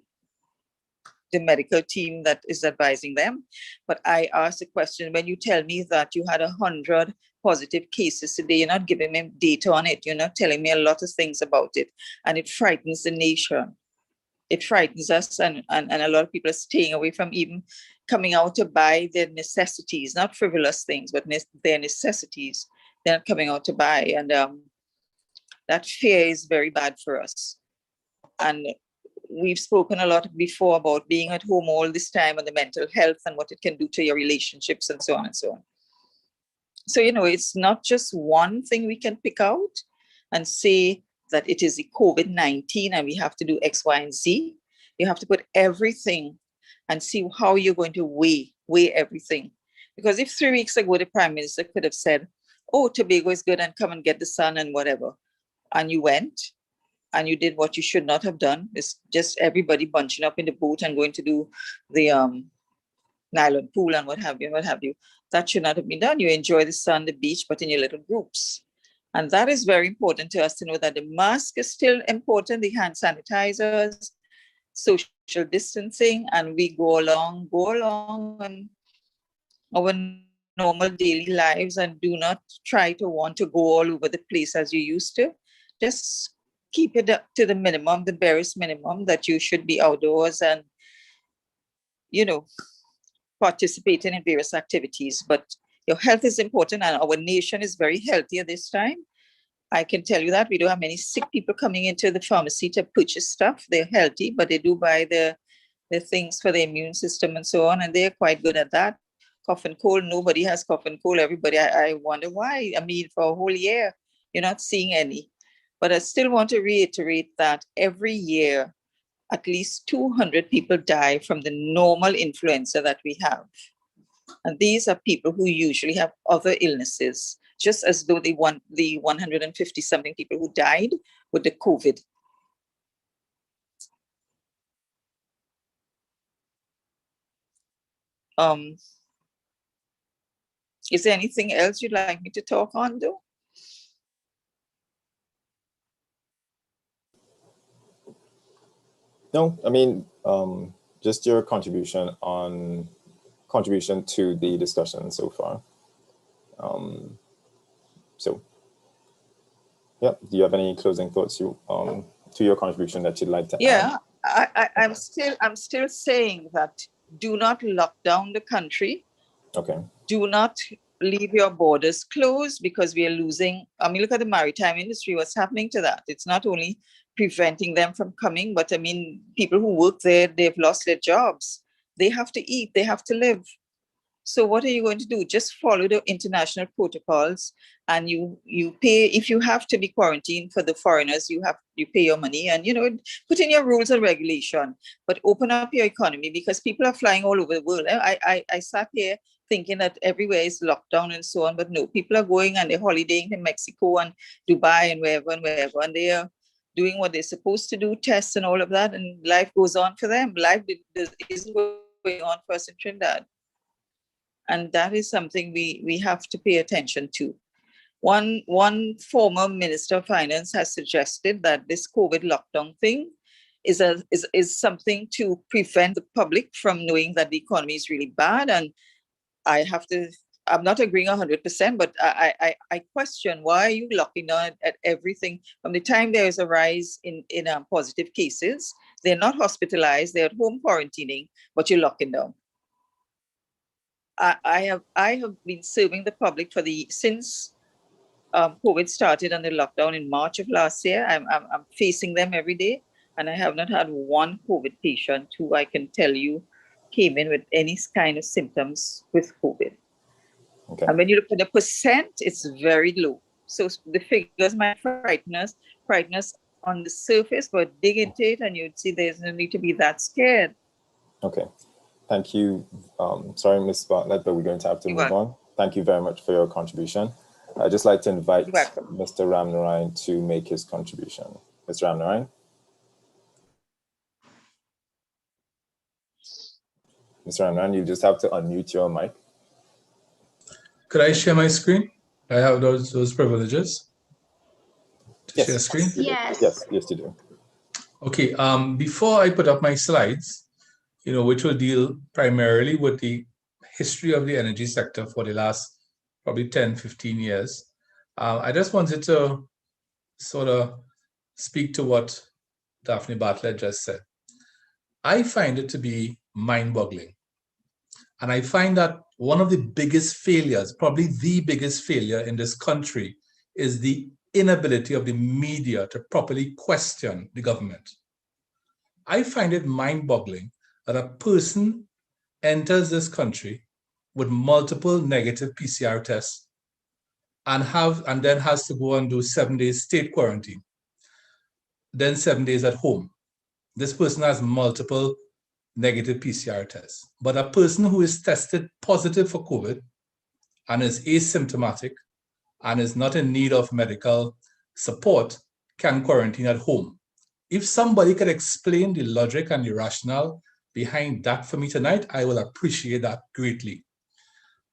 medical team that is advising them. But I asked the question, when you tell me that you had 100 positive cases today, you're not giving me data on it. You're not telling me a lot of things about it. And it frightens the nation. It frightens us, and a lot of people are staying away from even coming out to buy their necessities, not frivolous things, but their necessities. They're not coming out to buy. And that fear is very bad for us. And we've spoken a lot before about being at home all this time and the mental health and what it can do to your relationships and so on and so on. So, it's not just one thing we can pick out and say that it is the COVID-19 and we have to do X, Y, and Z. You have to put everything and see how you're going to weigh everything. Because if 3 weeks ago, the Prime Minister could have said, oh, Tobago is good and come and get the sun and whatever, and you went, and you did what you should not have done, is just everybody bunching up in the boat and going to do the nylon pool and what have you. That should not have been done. You enjoy the sun, the beach, but in your little groups. And that is very important to us to know that the mask is still important, the hand sanitizers, social distancing, and we go along and our normal daily lives and do not try to want to go all over the place as you used to. just keep it up to the minimum, the barest minimum, that you should be outdoors and, you know, participating in various activities. But your health is important, and our nation is very healthy at this time. I can tell you that we don't have many sick people coming into the pharmacy to purchase stuff. They're healthy, but they do buy the things for the immune system and so on, and they're quite good at that. Cough and cold, nobody has cough and cold. Everybody, I wonder why. I mean, for a whole year, you're not seeing any. But I still want to reiterate that every year, at least 200 people die from the normal influenza that we have. And these are people who usually have other illnesses, just as though they want the 150 something people who died with the COVID. Is there anything else you'd like me to talk on, though? No, I mean, just your contribution to the discussion so far. So, yeah, do you have any closing thoughts to your contribution that you'd like to add? Yeah, I'm still saying that do not lock down the country. Okay. Do not leave your borders closed, because we are losing. I mean, look at the maritime industry, what's happening to that? It's not only preventing them from coming, but I mean, people who work there, they've lost their jobs. They have to eat, they have to live. So what are you going to do? Just follow the international protocols, and you pay. If you have to be quarantined for the foreigners, you pay your money, and put in your rules and regulation, but open up your economy, because people are flying all over the world. I sat here thinking that everywhere is locked down and so on, but no, people are going and they're holidaying in Mexico and Dubai and wherever, and they are doing what they're supposed to do, tests and all of that, and life goes on for them. Life isn't going on for us in Trinidad. And that is something we have to pay attention to. One former Minister of Finance has suggested that this COVID lockdown thing is something to prevent the public from knowing that the economy is really bad. And I'm not agreeing 100%, but I question, why are you locking down at everything? From the time there is a rise in positive cases, they're not hospitalized, they're at home quarantining, but you're locking down. I have been serving the public since COVID started and the lockdown in March of last year. I'm facing them every day, and I have not had one COVID patient who I can tell you came in with any kind of symptoms with COVID. Okay. And when you look at the percent, it's very low. So the figures might frighten us on the surface, but dig into it and you'd see there's no need to be that scared. Okay. Thank you. Sorry, Ms. Bartlett, but we're going to have to move on. Thank you very much for your contribution. I'd just like to invite Mr. Ramnarayan to make his contribution. Mr. Ramnarayan? Mr. Ramnarayan, you just have to unmute your mic. Could I share my screen? I have those privileges to share screen? Yes. Yes, you do. Okay, before I put up my slides, which will deal primarily with the history of the energy sector for the last probably 10, 15 years. I just wanted to sort of speak to what Daphne Bartlett just said. I find it to be mind-boggling. And I find that one of the biggest failures, probably the biggest failure in this country, is the inability of the media to properly question the government. I find it mind-boggling that a person enters this country with multiple negative PCR tests and then has to go and do 7 days state quarantine, then 7 days at home. This person has multiple negative PCR tests. But a person who is tested positive for COVID and is asymptomatic and is not in need of medical support can quarantine at home. If somebody could explain the logic and the rationale behind that for me tonight, I will appreciate that greatly.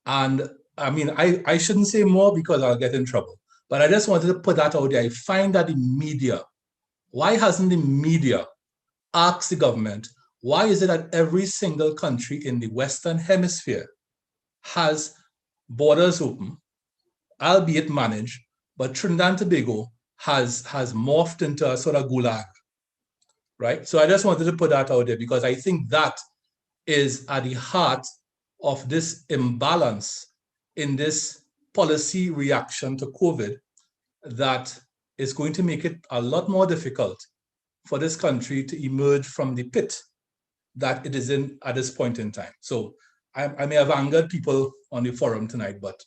And I mean, I shouldn't say more because I'll get in trouble, but I just wanted to put that out there. I find that the media, why hasn't the media asked the government, why is it that every single country in the Western Hemisphere has borders open, albeit managed, but Trinidad and Tobago has morphed into a sort of gulag, right? So I just wanted to put that out there because I think that is at the heart of this imbalance in this policy reaction to COVID that is going to make it a lot more difficult for this country to emerge from the pit that it is in at this point in time. So I may have angered people on the forum tonight, but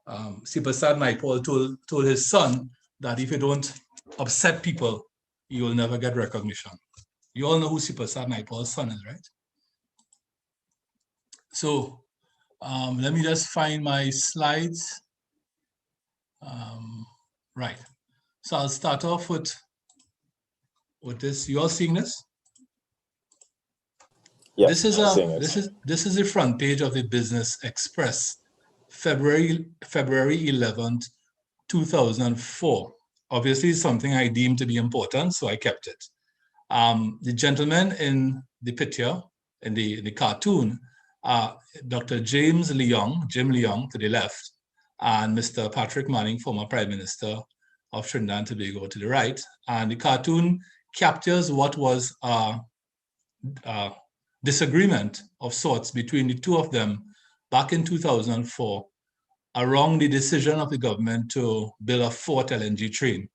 Sipasad Naipaul told his son that if you don't upset people, you will never get recognition. You all know who Sipasad Naipaul's son is, right? So let me just find my slides. Right. So I'll start off with this. You all seeing this? Yes, this is the front page of the Business Express, February 11th, 2004. Obviously, it's something I deemed to be important, so I kept it. The gentleman in the picture, in the cartoon, Dr. Jim Leong to the left, and Mr. Patrick Manning, former Prime Minister of Trinidad and Tobago, to the right. And the cartoon captures what was a disagreement of sorts between the two of them back in 2004 around the decision of the government to build a fourth LNG train.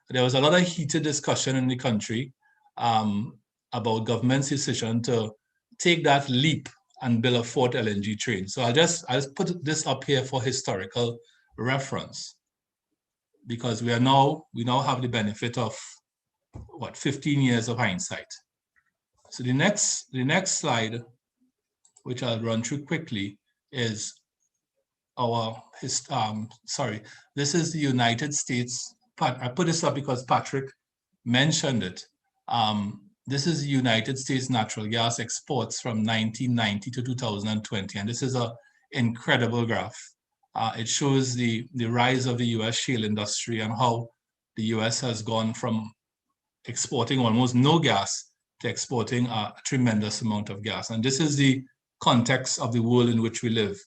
There was a lot of heated discussion in the country about government's decision to take that leap and build a fourth LNG train. So I'll just put this up here for historical reference, because we now have the benefit of 15 years of hindsight. So the next slide, which I'll run through quickly, is this is the United States. I put this up because Patrick mentioned it. This is the United States natural gas exports from 1990 to 2020, and this is an incredible graph. It shows the rise of the US shale industry and how the US has gone from exporting almost no gas to exporting a tremendous amount of gas. And this is the context of the world in which we live.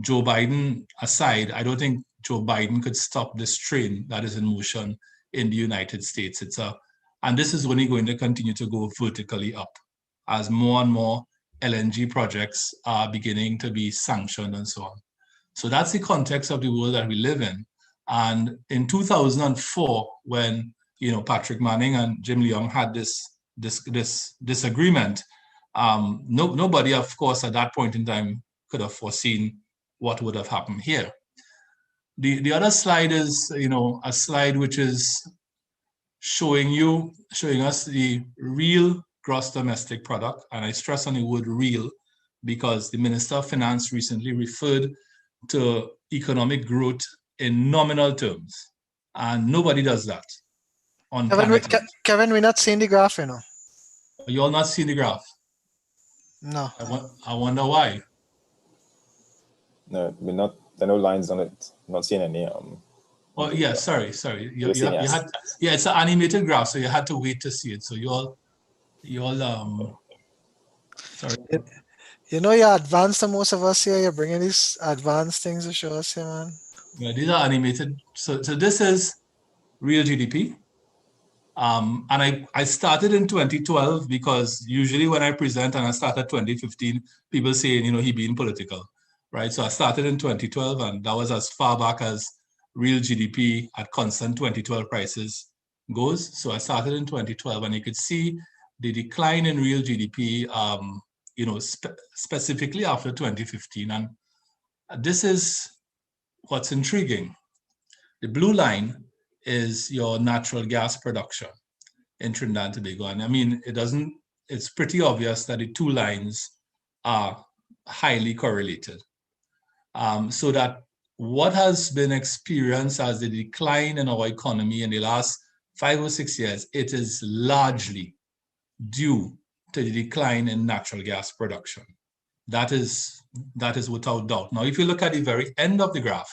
Joe Biden aside, I don't think Joe Biden could stop this train that is in motion in the United States. And this is only going to continue to go vertically up as more and more LNG projects are beginning to be sanctioned and so on. So that's the context of the world that we live in. And in 2004, when Patrick Manning and Jim Leong had this disagreement, nobody, of course, at that point in time could have foreseen what would have happened here. The other slide is a slide which is showing us the real gross domestic product, and I stress on the word real because the Minister of Finance recently referred to economic growth in nominal terms, and nobody does that on Kevin, we're not seeing the graph, You all not seeing the graph? No. I wonder why. No, we're not. There are no lines on it. I'm not seeing any. Oh yeah, sorry. You had, it's an animated graph, so you had to wait to see it. So you all sorry. You're advanced than most of us here. You're bringing these advanced things to show us here, man. Yeah, these are animated. So this is real GDP. And I started in 2012 because usually when I present and I started 2015, people say, he being political, right? So I started in 2012, and that was as far back as real GDP at constant 2012 prices goes. So I started in 2012, and you could see the decline in real GDP, specifically after 2015. And this is what's intriguing. The blue line is your natural gas production in Trinidad and Tobago. And I mean, it's pretty obvious that the two lines are highly correlated. So that what has been experienced as the decline in our economy in the last 5 or 6 years, it is largely due to the decline in natural gas production. That is without doubt. Now, if you look at the very end of the graph,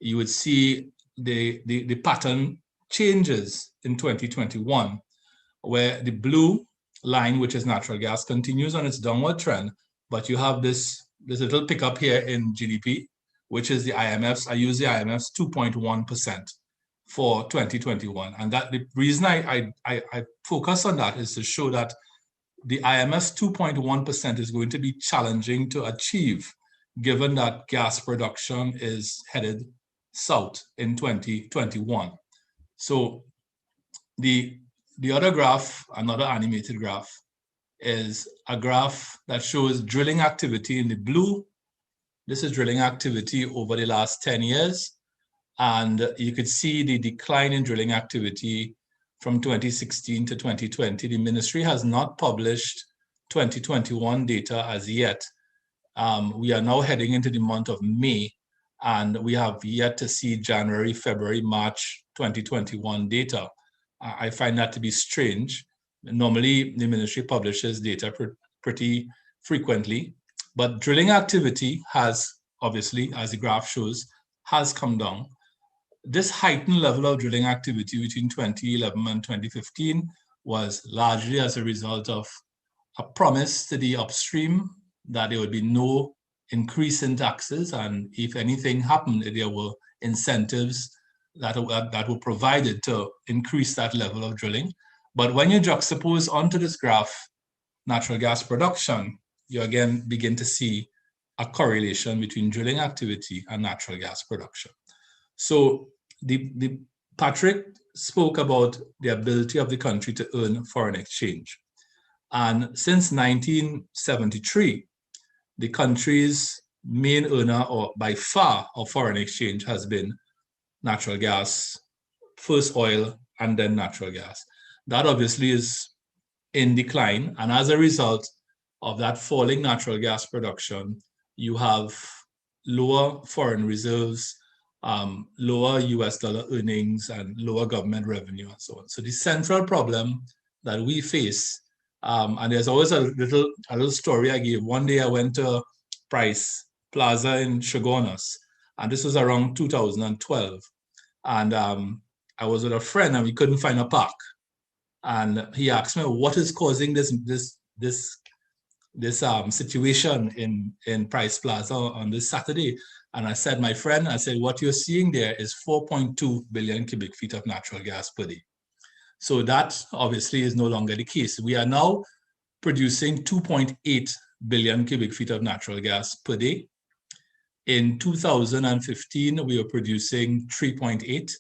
you would see the pattern changes in 2021, where the blue line, which is natural gas, continues on its downward trend, but you have this little pickup here in GDP, which is the IMF's, I use the IMF's 2.1% for 2021. And that the reason I focus on that is to show that the IMF's 2.1% is going to be challenging to achieve, given that gas production is headed south in 2021. So the other graph, another animated graph, is a graph that shows drilling activity in the blue. This is drilling activity over the last 10 years. And you could see the decline in drilling activity from 2016 to 2020. The ministry has not published 2021 data as yet. We are now heading into the month of May, and we have yet to see January, February, March 2021 data. I find that to be strange. Normally, the ministry publishes data pretty frequently, but drilling activity has, obviously, as the graph shows, has come down. This heightened level of drilling activity between 2011 and 2015 was largely as a result of a promise to the upstream that there would be no increase in taxes, and if anything happened, there were incentives that were provided to increase that level of drilling. But when you juxtapose onto this graph natural gas production, you again begin to see a correlation between drilling activity and natural gas production. So Patrick spoke about the ability of the country to earn foreign exchange. And since 1973, the country's main earner, or by far, of foreign exchange has been natural gas, first oil, and then natural gas. That obviously is in decline. And as a result of that falling natural gas production, you have lower foreign reserves, lower US dollar earnings, and lower government revenue, and so on. So the central problem that we face, and there's always a little story I gave. One day I went to Price Plaza in Chagonas, and this was around 2012. And I was with a friend, and we couldn't find a park. And he asked me, what is causing this situation in Price Plaza on this Saturday? And I said, my friend, I said, what you're seeing there is 4.2 billion cubic feet of natural gas per day. So that obviously is no longer the case. We are now producing 2.8 billion cubic feet of natural gas per day. In 2015, we were producing 3.8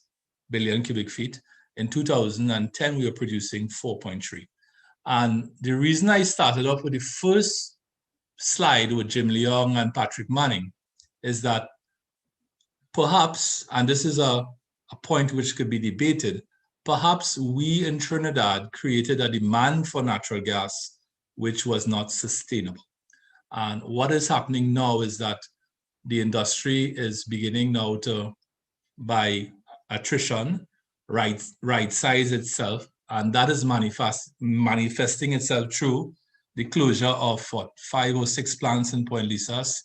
billion cubic feet. In 2010, we were producing 4.3. And the reason I started off with the first slide with Jim Leong and Patrick Manning is that perhaps, and this is a point which could be debated, perhaps we in Trinidad created a demand for natural gas which was not sustainable. And what is happening now is that the industry is beginning now to, by attrition, right-size itself, and that is manifesting itself through the closure of 5 or 6 plants in Point Lisas.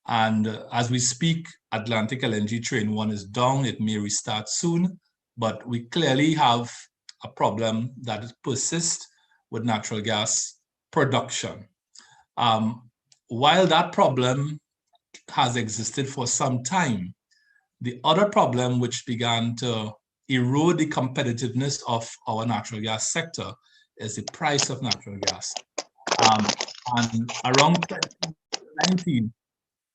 And as we speak, Atlantic LNG Train 1 is down. It may restart soon, but we clearly have a problem that persists with natural gas production. While that problem has existed for some time, the other problem which began to erode the competitiveness of our natural gas sector is the price of natural gas. And around 2019,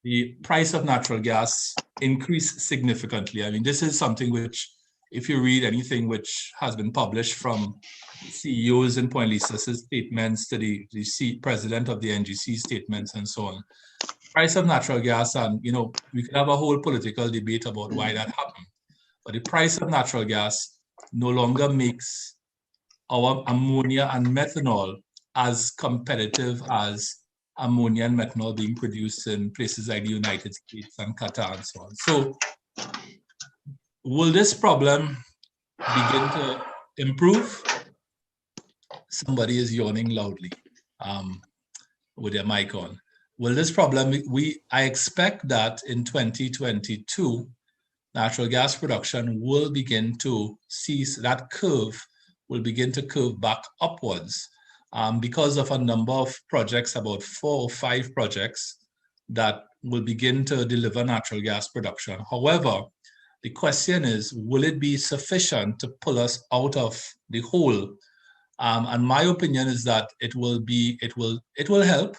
the price of natural gas increased significantly. I mean, this is something which, if you read anything which has been published from CEOs in Point Lisas' statements to the president of the NGC statements and so on, price of natural gas, and we could have a whole political debate about why that happened. But the price of natural gas no longer makes our ammonia and methanol as competitive as ammonia and methanol being produced in places like the United States and Qatar and so on. So will this problem begin to improve? Somebody is yawning loudly with their mic on. Will this problem, I expect that in 2022, natural gas production will begin to cease, that curve will begin to curve back upwards because of a number of projects, about 4 or 5 projects that will begin to deliver natural gas production. However, The question is, will it be sufficient to pull us out of the hole? And my opinion is that it will help,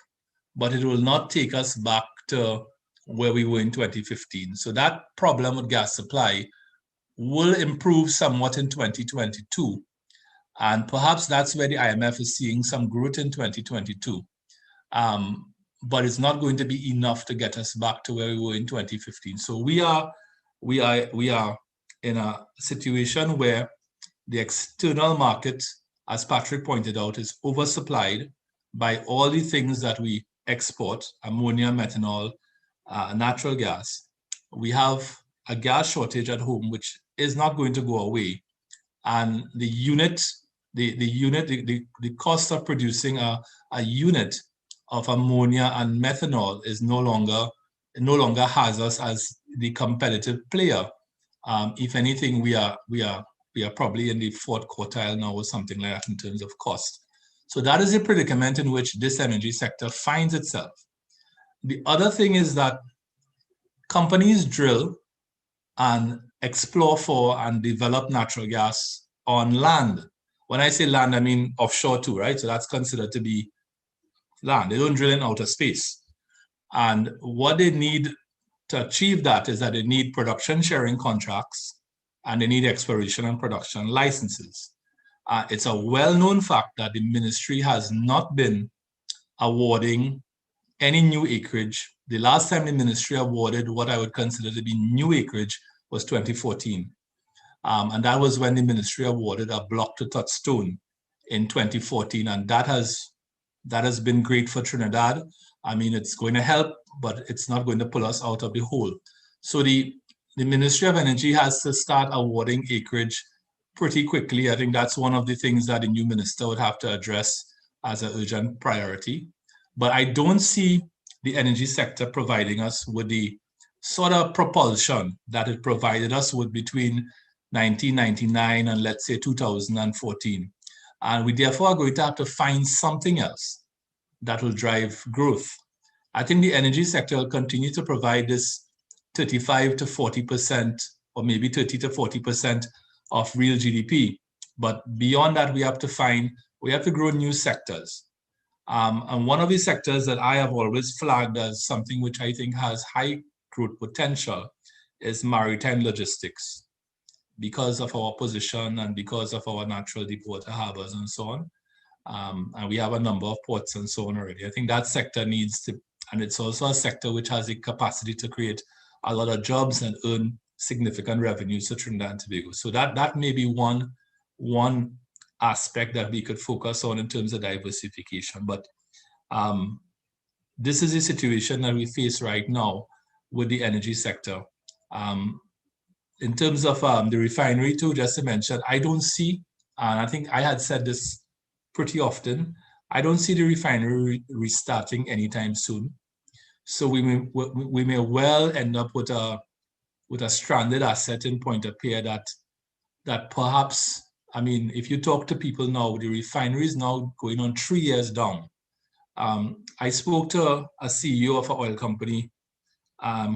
but it will not take us back to where we were in 2015. So that problem with gas supply will improve somewhat in 2022. And perhaps that's where the IMF is seeing some growth in 2022. But it's not going to be enough to get us back to where we were in 2015. So we are in a situation where the external market, as Patrick pointed out, is oversupplied by all the things that we export: ammonia, methanol, natural gas. We have a gas shortage at home, which is not going to go away. And the cost of producing a unit of ammonia and methanol is no longer has us as the competitive player. If anything, we are probably in the fourth quartile now or something like that in terms of cost. So that is the predicament in which this energy sector finds itself. The other thing is that companies drill and explore for and develop natural gas on land. When I say land, I mean offshore too, right? So that's considered to be land. They don't drill in outer space. And what they need to achieve that is that they need production sharing contracts and they need exploration and production licenses. It's a well-known fact that the ministry has not been awarding any new acreage. The last time the ministry awarded what I would consider to be new acreage was 2014. And that was when the ministry awarded a block to Touchstone in 2014. And that has been great for Trinidad. I mean, it's going to help, but it's not going to pull us out of the hole. So the Ministry of Energy has to start awarding acreage pretty quickly. I think that's one of the things that the new minister would have to address as an urgent priority. But I don't see the energy sector providing us with the sort of propulsion that it provided us with between 1999 and let's say 2014. And we therefore are going to have to find something else that will drive growth. I think the energy sector will continue to provide this 35 to 40% or maybe 30 to 40% of real GDP. But beyond that, we have to grow new sectors. And one of the sectors that I have always flagged as something which I think has high growth potential is maritime logistics, because of our position and because of our natural deep water harbors and so on. And we have a number of ports and so on already. I think that sector needs to, and it's also a sector which has the capacity to create a lot of jobs and earn significant revenues to Trinidad and Tobago. So that may be one aspect that we could focus on in terms of diversification. But this is the situation that we face right now with the energy sector. In terms of the refinery too, just to mention, I don't see, and I think I had said this pretty often, I don't see the refinery restarting anytime soon. So we may well end up with a stranded asset in Point-à-Pierre that perhaps, I mean, if you talk to people now, the refinery is now going on 3 years down. I spoke to a CEO of an oil company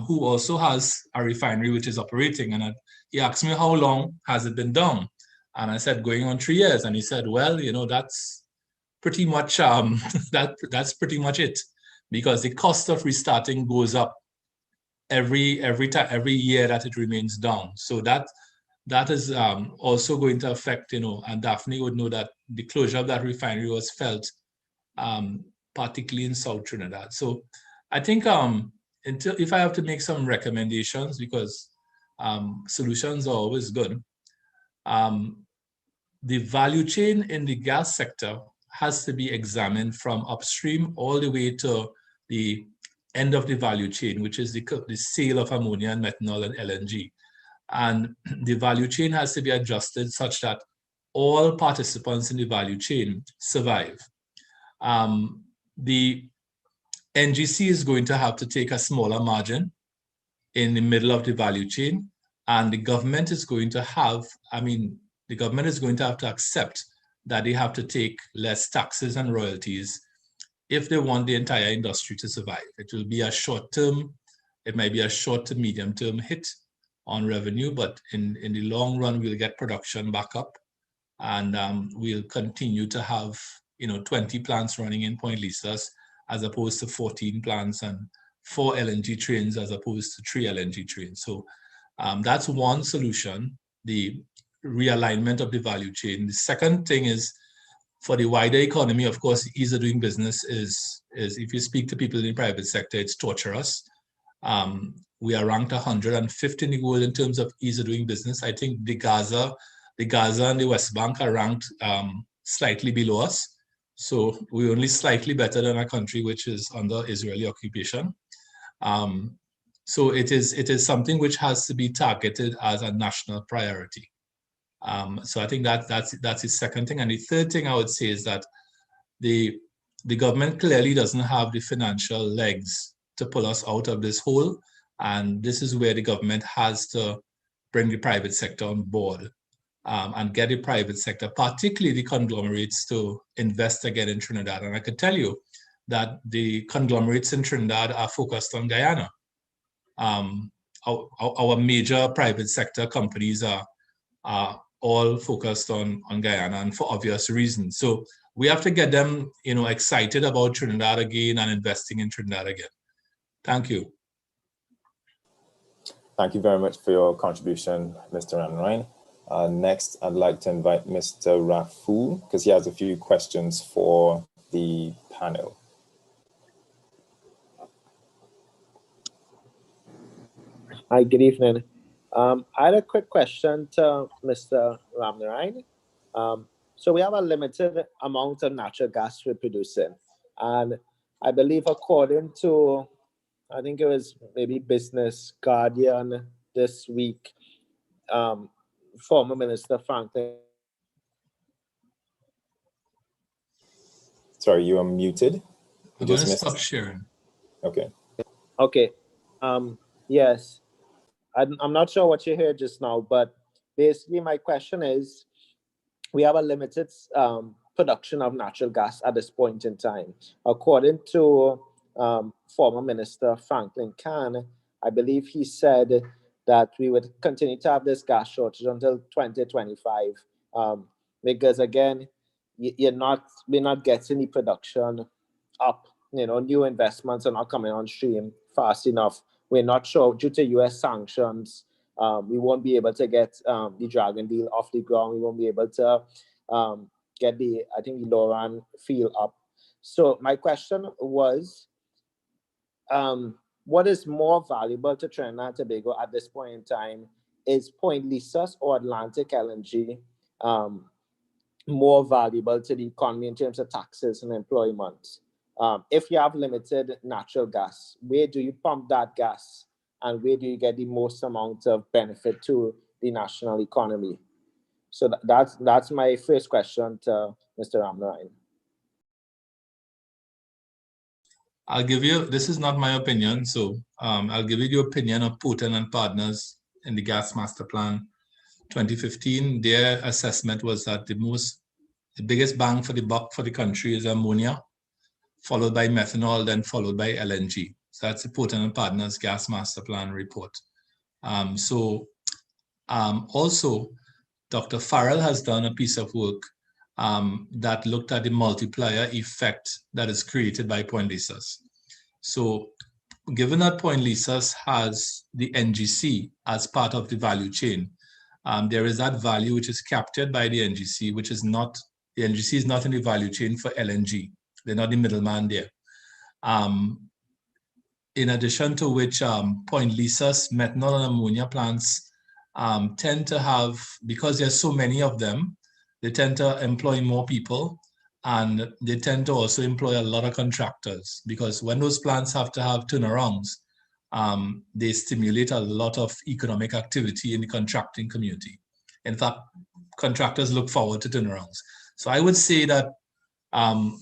who also has a refinery which is operating, and he asked me how long has it been down, and I said going on 3 years, and he said, well, you know, that's pretty much that's pretty much it, because the cost of restarting goes up every year that it remains down. So that is also going to affect, you know, and Daphne would know that the closure of that refinery was felt particularly in South Trinidad. So I think if I have to make some recommendations, because solutions are always good, the value chain in the gas sector has to be examined from upstream all the way to the end of the value chain, which is the sale of ammonia and methanol and LNG. And the value chain has to be adjusted such that all participants in the value chain survive. The NGC is going to have to take a smaller margin in the middle of the value chain, and the government is going to have, the government is going to have to accept that they have to take less taxes and royalties if they want the entire industry to survive. It will be a short term, it might be a short to medium term hit, on revenue, but in the long run, we'll get production back up, and we'll continue to have 20 plants running in Point Lisas as opposed to 14 plants and 4 LNG trains as opposed to 3 LNG trains. So that's one solution, the realignment of the value chain. The second thing is, for the wider economy, of course, ease of doing business is if you speak to people in the private sector, it's torturous. We are ranked 150 in the world in terms of ease of doing business. I think the Gaza and the West Bank are ranked slightly below us. So we're only slightly better than a country which is under Israeli occupation. So it is something which has to be targeted as a national priority. So I think that's the second thing. And the third thing I would say is that the government clearly doesn't have the financial legs to pull us out of this hole. And this is where the government has to bring the private sector on board and get the private sector, particularly the conglomerates, to invest again in Trinidad. And I could tell you that the conglomerates in Trinidad are focused on Guyana. Our major private sector companies are all focused on Guyana, and for obvious reasons. So we have to get them, excited about Trinidad again and investing in Trinidad again. Thank you. Thank you very much for your contribution, Mr. Ramnarine. Next, I'd like to invite Mr. Rafu, because he has a few questions for the panel. Hi, good evening. I had a quick question to Mr. Ramnarine. So we have a limited amount of natural gas we're producing. And I believe according to, I think it was maybe Business Guardian this week, former Minister Franklin. Sorry, you are muted. I'm going to stop sharing. Okay. Okay. Yes. I'm not sure what you heard just now, but basically my question is, we have a limited production of natural gas at this point in time. According to former Minister Franklin Khan, I believe he said that we would continue to have this gas shortage until 2025, because again, we're not getting the production up. New investments are not coming on stream fast enough. We're not sure, due to US sanctions, we won't be able to get the Dragon deal off the ground. We won't be able to get the Loran field up. So my question was, what is more valuable to Trinidad and Tobago at this point in time? Is Point Lisas or Atlantic LNG more valuable to the economy in terms of taxes and employment? If you have limited natural gas, where do you pump that gas and where do you get the most amount of benefit to the national economy? So that's my first question to Mr. Ramnarine. I'll give you, this is not my opinion, so I'll give you the opinion of Putin and partners in the Gas Master Plan 2015. Their assessment was that the biggest bang for the buck for the country is ammonia, followed by methanol, then followed by LNG. So that's the Putin and Partners Gas Master Plan report. Also, Dr. Farrell has done a piece of work that looked at the multiplier effect that is created by Point Lisas. So given that Point Lisas has the NGC as part of the value chain, there is that value which is captured by the NGC, which is not, the NGC is not in the value chain for LNG. They're not the middleman there. In addition to which, Point Lisas methanol and ammonia plants tend to have, because there's so many of them, they tend to employ more people, and they tend to also employ a lot of contractors, because when those plants have to have turnarounds, they stimulate a lot of economic activity in the contracting community. In fact, contractors look forward to turnarounds. So I would say that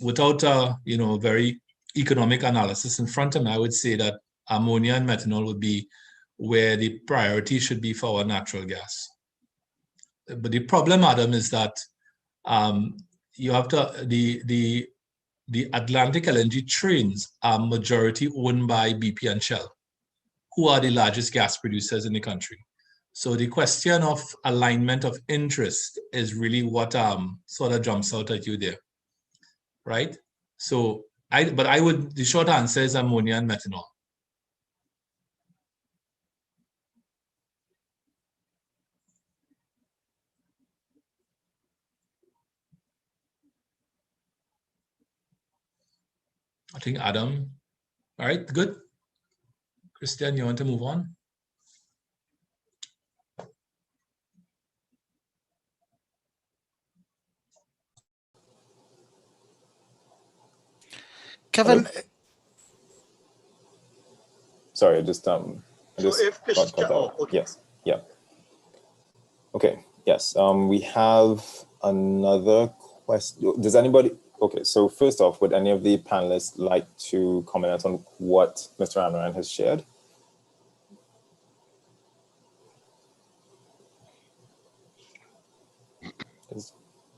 without a very economic analysis in front of me, I would say that ammonia and methanol would be where the priority should be for our natural gas. But the problem, Adam, is that you have to, the Atlantic LNG trains are majority owned by BP and Shell, who are the largest gas producers in the country. So the question of alignment of interest is really what sort of jumps out at you there, right? So the short answer is ammonia and methanol. I think Adam, all right, good. Christian, you want to move on? Kevin, Sorry, I just got cut Christian, out. okay. Yes, yeah. Okay, yes. We have another question. Does anybody? Okay, so first off, would any of the panelists like to comment on what Mr. Amaran has shared?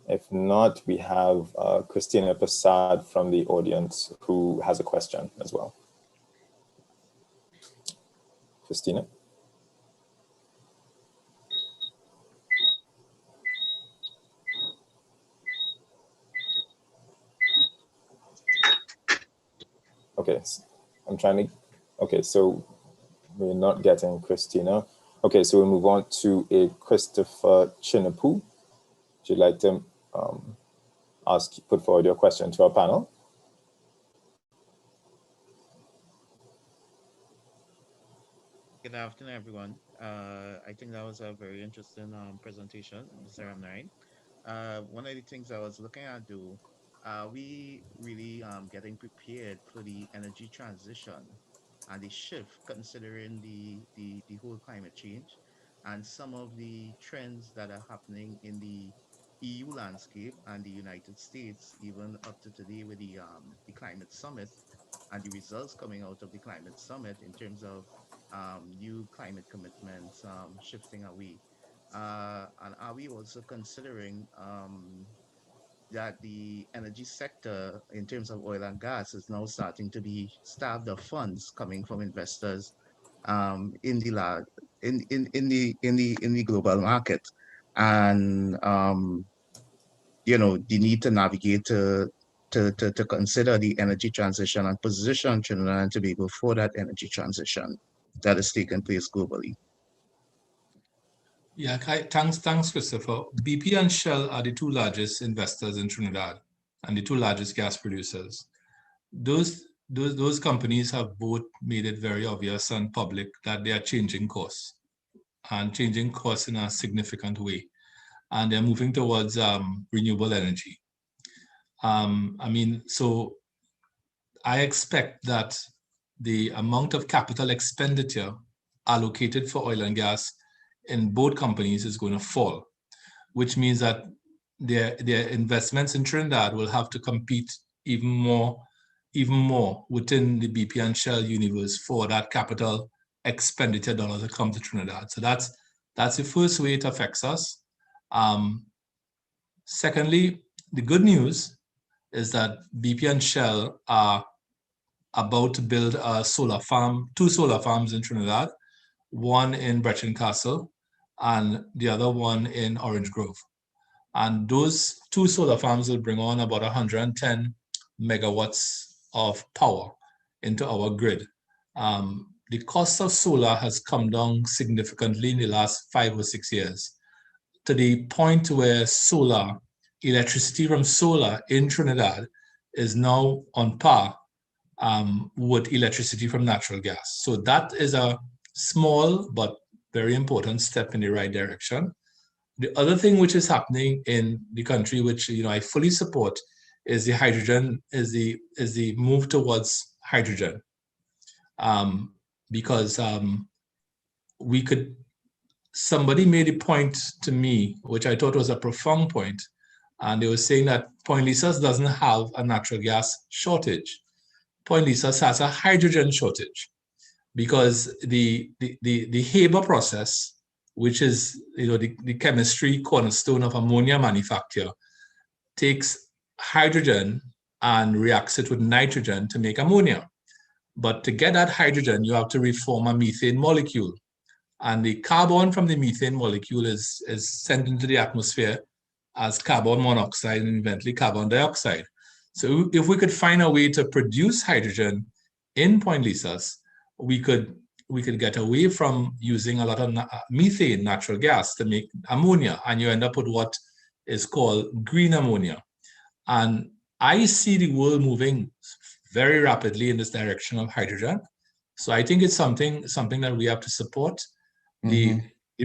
If not, we have Christina Prasad from the audience who has a question as well. Christina? Okay, I'm trying to, okay, so we're not getting Christina. Okay, so we'll move on to a Christopher Chinapu. Would you like to put forward your question to our panel? Good afternoon, everyone. I think that was a very interesting presentation, Mr. Ramnarine. One of the things I was looking at are we really getting prepared for the energy transition and the shift, considering the whole climate change and some of the trends that are happening in the EU landscape and the United States, even up to today with the climate summit and the results coming out of the climate summit in terms of new climate commitments shifting away. And are we also considering that the energy sector, in terms of oil and gas, is now starting to be starved of funds coming from investors in the global market, and the need to navigate to consider the energy transition and position Trinidad and Tobago for that energy transition that is taking place globally. Yeah, thanks, Christopher. BP and Shell are the two largest investors in Trinidad and the two largest gas producers. Those companies have both made it very obvious and public that they are changing course and changing course in a significant way. And they're moving towards renewable energy. So I expect that the amount of capital expenditure allocated for oil and gas in both companies is going to fall, which means that their investments in Trinidad will have to compete even more within the BP and Shell universe for that capital expenditure dollar to come to Trinidad. So that's the first way it affects us. Secondly, the good news is that BP and Shell are about to build a solar farm, 2 solar farms in Trinidad, one in Brechin Castle and the other one in Orange Grove. And those 2 solar farms will bring on about 110 megawatts of power into our grid. The cost of solar has come down significantly in the last 5 or 6 years, to the point where electricity from solar in Trinidad is now on par with electricity from natural gas. So that is a small but very important step in the right direction. The other thing which is happening in the country, which I fully support, is the move towards hydrogen. Because somebody made a point to me, which I thought was a profound point, and they were saying that Point Lisas doesn't have a natural gas shortage. Point Lisas has a hydrogen shortage, because the Haber process, which is the chemistry cornerstone of ammonia manufacture, takes hydrogen and reacts it with nitrogen to make ammonia. But to get that hydrogen, you have to reform a methane molecule. And the carbon from the methane molecule is sent into the atmosphere as carbon monoxide and eventually carbon dioxide. So if we could find a way to produce hydrogen in Point Lisas, we could get away from using a lot of methane, natural gas, to make ammonia, and you end up with what is called green ammonia. And I see the world moving very rapidly in this direction of hydrogen. So I think it's something that we have to support. The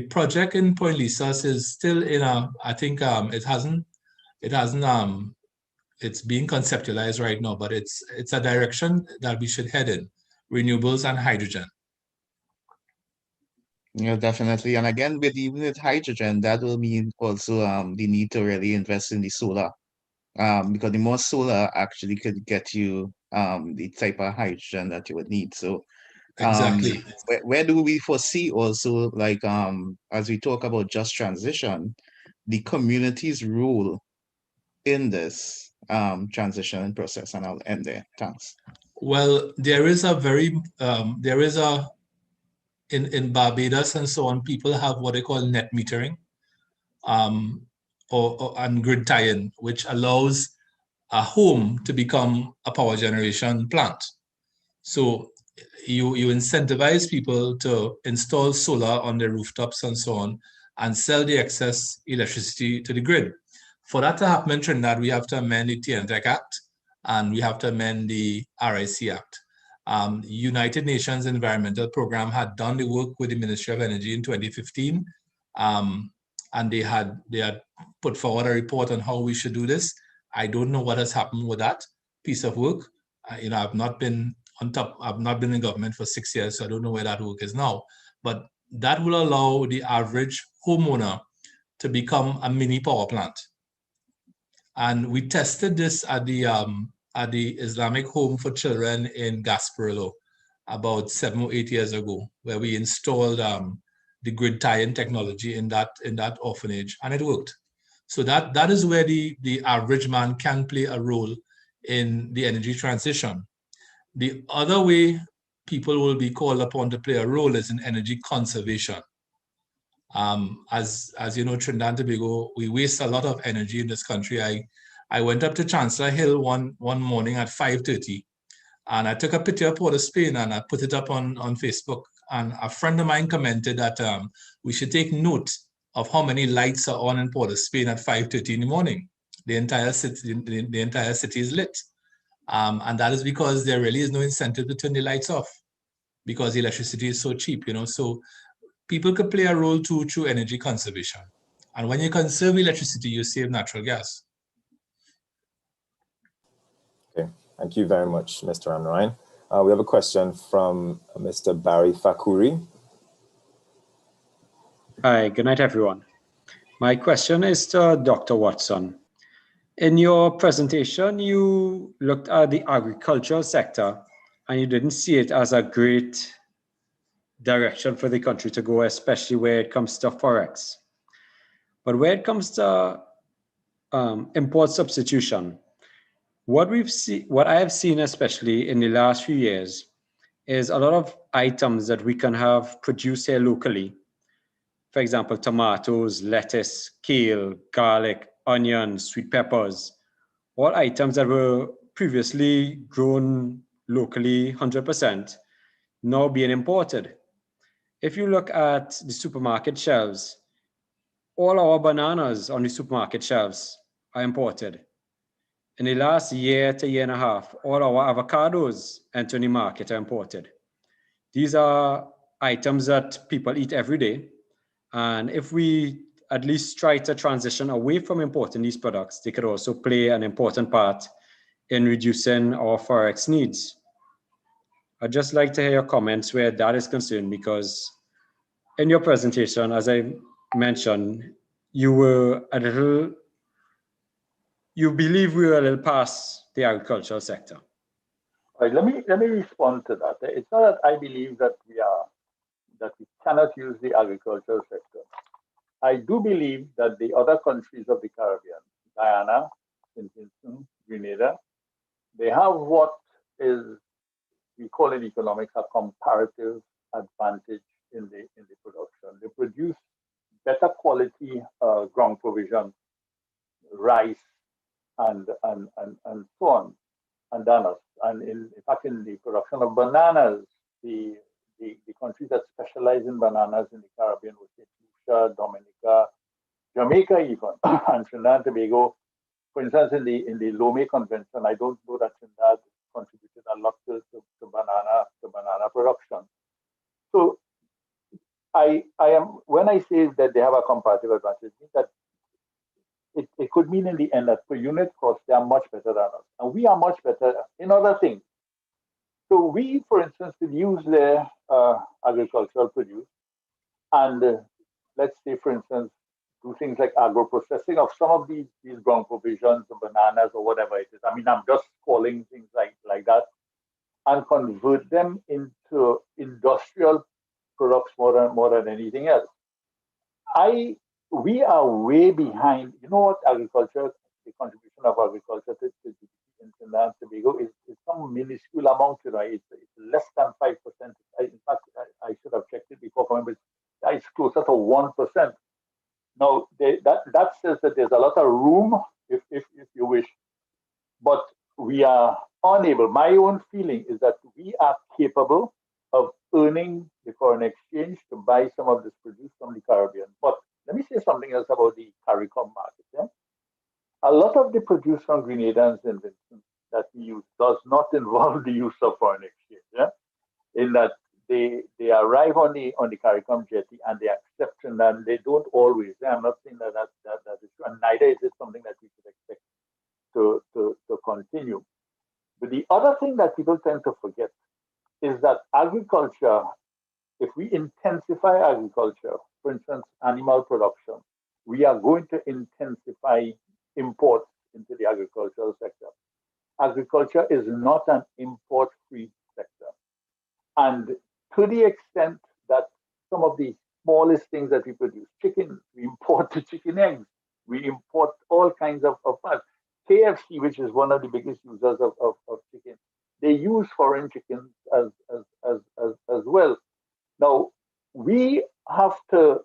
project in Point Lisas is still in I think it's being conceptualized right now, but it's a direction that we should head in, renewables and hydrogen. Yeah, definitely. And again, even with hydrogen, that will mean also the need to really invest in the solar, because the more solar actually could get you the type of hydrogen that you would need. So exactly. Where do we foresee also, like as we talk about just transition, the community's role in this transition process? And I'll end there. Thanks. Well, there is in Barbados and so on, people have what they call net metering, and grid tie-in, which allows a home to become a power generation plant. So you incentivize people to install solar on their rooftops and so on, and sell the excess electricity to the grid. For that to happen in Trinidad, we have to amend the TNTEC Act, and we have to amend the RIC Act. United Nations Environmental Program had done the work with the Ministry of Energy in 2015, and they had put forward a report on how we should do this. I don't know what has happened with that piece of work. I've not been in government for 6 years, so I don't know where that work is now. But that will allow the average homeowner to become a mini power plant. And we tested this at the Islamic Home for Children in Gasparillo about 7 or 8 years ago, where we installed the grid tie-in technology in that orphanage, and it worked. So that is where the average man can play a role in the energy transition. The other way people will be called upon to play a role is in energy conservation. As you know, Trinidad and Tobago, we waste a lot of energy in this country. I went up to Chancellor Hill one morning at 5:30, and I took a picture of Port of Spain and I put it up on Facebook. And a friend of mine commented that we should take note of how many lights are on in Port of Spain at 5:30 in the morning. The entire city is lit. And that is because there really is no incentive to turn the lights off, because electricity is so cheap, So people could play a role too through energy conservation. And when you conserve electricity, you save natural gas. Okay, thank you very much, Mr. Amnarayan. We have a question from Mr. Barry Fakuri. Hi, good night, everyone. My question is to Dr. Watson. In your presentation, you looked at the agricultural sector and you didn't see it as a great direction for the country to go, especially where it comes to Forex. But where it comes to import substitution, what I have seen, especially in the last few years, is a lot of items that we can have produced here locally. For example, tomatoes, lettuce, kale, garlic, onions, sweet peppers, all items that were previously grown locally 100%, now being imported. If you look at the supermarket shelves, all our bananas on the supermarket shelves are imported. In the last year to year and a half, all our avocados entering the market are imported. These are items that people eat every day. And if we at least try to transition away from importing these products, they could also play an important part in reducing our Forex needs. I'd just like to hear your comments where that is concerned, because in your presentation, as I mentioned, you believe we were a little past the agricultural sector. All right, let me respond to that. It's not that I believe that we cannot use the agricultural sector. I do believe that the other countries of the Caribbean, Guyana, St. Vincent, Grenada, they have what is, we call in economics, a comparative advantage in the production. provision, rice, and so on, and bananas. And in fact, in the production of bananas, the countries that specialize in bananas in the Caribbean would say Lucia, Dominica, Jamaica even, and Trinidad and Tobago. For instance, in the Lomé Convention, I don't know that Trinidad contributed a lot to banana production. So I am, when I say that they have a comparative advantage, it means that it could mean in the end that per unit cost, they are much better than us. And we are much better in other things. So we, for instance, could use their agricultural produce and let's say, for instance, do things like agro-processing of some of these ground provisions, the bananas or whatever it is. I mean, I'm just calling things like that, and convert them into industrial products more than anything else. We are way behind. You know what agriculture, the contribution of agriculture to GDP in Trinidad and Tobago is some minuscule amount, you know, it's less than 5%. In fact, I should have checked it before, but it's closer to 1%. Now, that says that there's a lot of room, if you wish, but we are unable. My own feeling is that we are capable of earning the foreign exchange to buy some of this produce from the Caribbean. But let me say something else about the CARICOM market. Yeah? A lot of the produce from Grenada and St. Vincent that we use does not involve the use of foreign exchange. Yeah? In that they arrive on the CARICOM jetty and they accept, and they don't always. I'm not saying that is true, and neither is it something that we should expect to continue. But the other thing that people tend to forget is that agriculture, if we intensify agriculture, for instance, animal production, we are going to intensify imports into the agricultural sector. Agriculture is not an import-free sector. And to the extent that some of the smallest things that we produce, chicken, we import the chicken eggs, we import all kinds of parts. KFC, which is one of the biggest users of chicken, they use foreign chickens as well. Now, we have to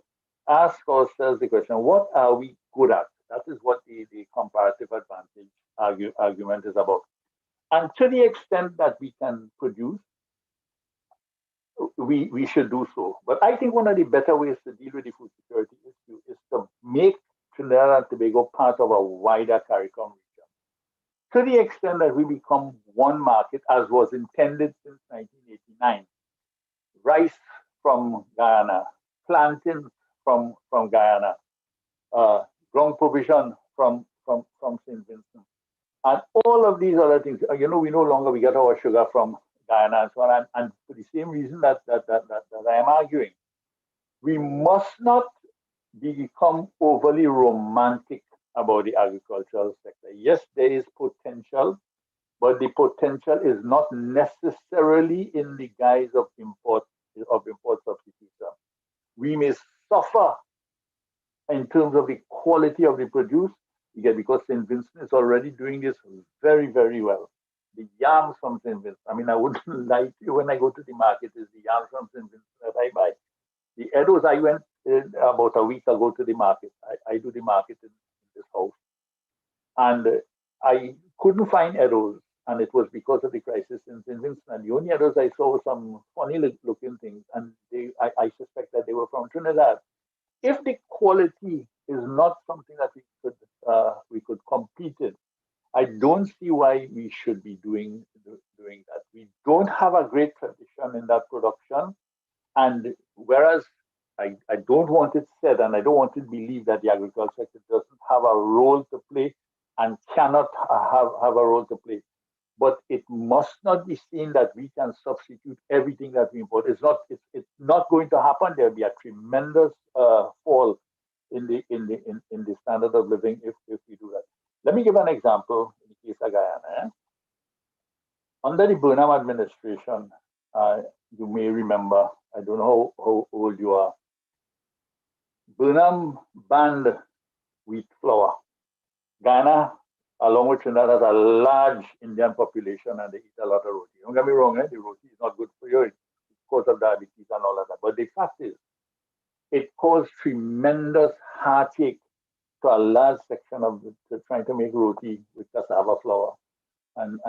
ask ourselves the question, what are we good at? That is what the comparative advantage argument is about. And to the extent that we can produce, we should do so. But I think one of the better ways to deal with the food security issue is to make Trinidad and Tobago part of a wider CARICOM region. To the extent that we become one market, as was intended since 1989. Rice from Guyana, plantains from Guyana, ground provision from St. Vincent, and all of these other things. You know, we no longer we get our sugar from Guyana and so on, and for the same reason that I am arguing, we must not become overly romantic about the agricultural sector. Yes, there is potential, but the potential is not necessarily in the guise of import substitution. We may suffer in terms of the quality of the produce, again, because St. Vincent is already doing this very, very well. The yams from St. Vincent, I mean, I wouldn't lie to you, when I go to the market, it's the yams from St. Vincent that I buy. The Edos, I went about a week ago to the market. I do the market in this house. And I couldn't find Edos, and it was because of the crisis in St. Vincent. And the only Edos I saw were some funny looking things, and I suspect that they were from Trinidad. If the quality is not something that we could compete in, I don't see why we should be doing that. We don't have a great tradition in that production, and whereas I don't want it said, and I don't want it believed that the agriculture sector doesn't have a role to play and cannot have a role to play, but it must not be seen that we can substitute everything that we import. It's not going to happen. There'll be a tremendous fall in the standard of living if we do that. Let me give an example in the case of Guyana. Under the Burnham administration, you may remember, I don't know how old you are, Burnham banned wheat flour. Guyana, along with Trinidad, has a large Indian population and they eat a lot of roti. Don't get me wrong, the roti is not good for you. It's because of diabetes and all of that. But the fact is, it caused tremendous heartache to a large section of trying to make roti with cassava flour and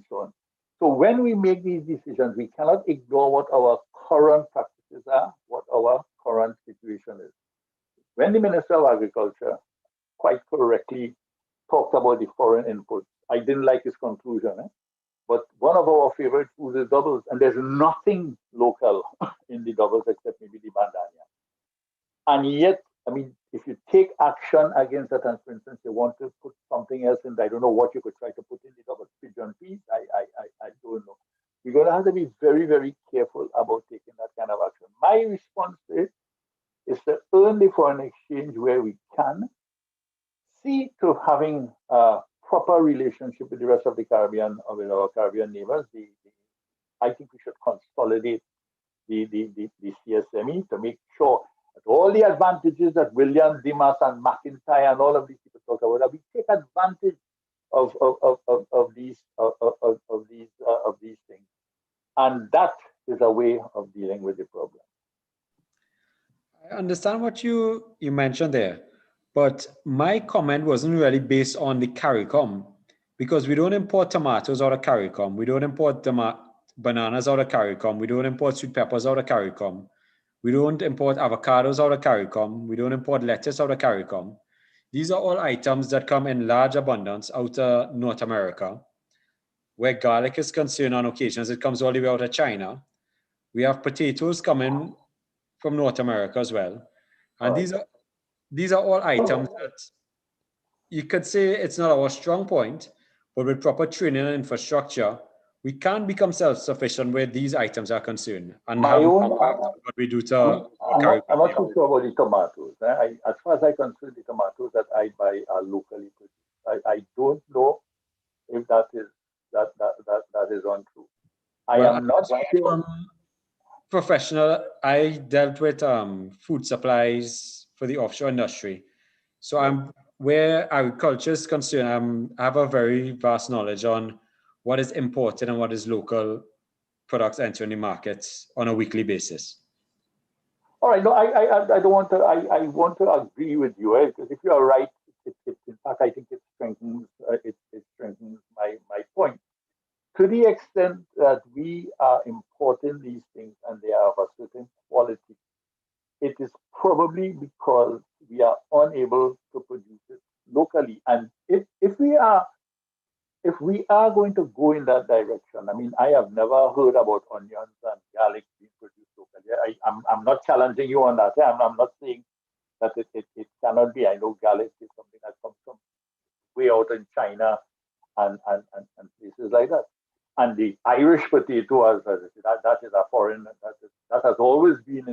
so on. So when we make these decisions, we cannot ignore what our current practices are, what our current situation is. When the Minister of Agriculture quite correctly talked about the foreign inputs, I didn't like his conclusion, but one of our favorite foods is doubles, and there's nothing local in the doubles except maybe the bandania. And yet, I mean, if you take action against that, and for instance, you want to put something else in, I don't know what you could try to put in the double pigeon peas, I don't know. We're going to have to be very, very careful about taking that kind of action. My response to it is to earn the foreign exchange where we can, see to having a proper relationship with the rest of the Caribbean or with our Caribbean neighbors. I think we should consolidate the CSME to make sure that all the advantages that William, Dimas, and McIntyre and all of these people talk about, that we take advantage of these things, and that is a way of dealing with the problem. I understand what you mentioned there, but my comment wasn't really based on the CARICOM, because we don't import tomatoes out of CARICOM, we don't import bananas out of CARICOM, we don't import sweet peppers out of CARICOM, we don't import avocados out of CARICOM, we don't import lettuce out of CARICOM. These are all items that come in large abundance out of North America. Where garlic is concerned, on occasions, it comes all the way out of China. We have potatoes coming from North America as well. And these are all items that you could say it's not our strong point, but with proper training and infrastructure, we can become self-sufficient where these items are concerned. And have what we do to I'm not too sure about the tomatoes. As far as I concern, the tomatoes that I buy are locally produced. I don't know if that is untrue. I am not sure. Professional, I dealt with food supplies for the offshore industry. So where agriculture is concerned, I have a very vast knowledge on what is imported and what is local products entering the markets on a weekly basis. All right, no, I don't want to. I want to agree with you, because if you are right, in fact, I think it strengthens my point. To the extent that we are importing these things and they are of a certain quality, it is probably because we are unable to produce it locally. And if we are going to go in that direction, I mean, I have never heard about onions and garlic being produced locally. I'm not challenging you on that. I'm not saying that it cannot be. I know garlic is something that comes from way out in China and places like that. And the Irish potato, that is a foreign, that has always been,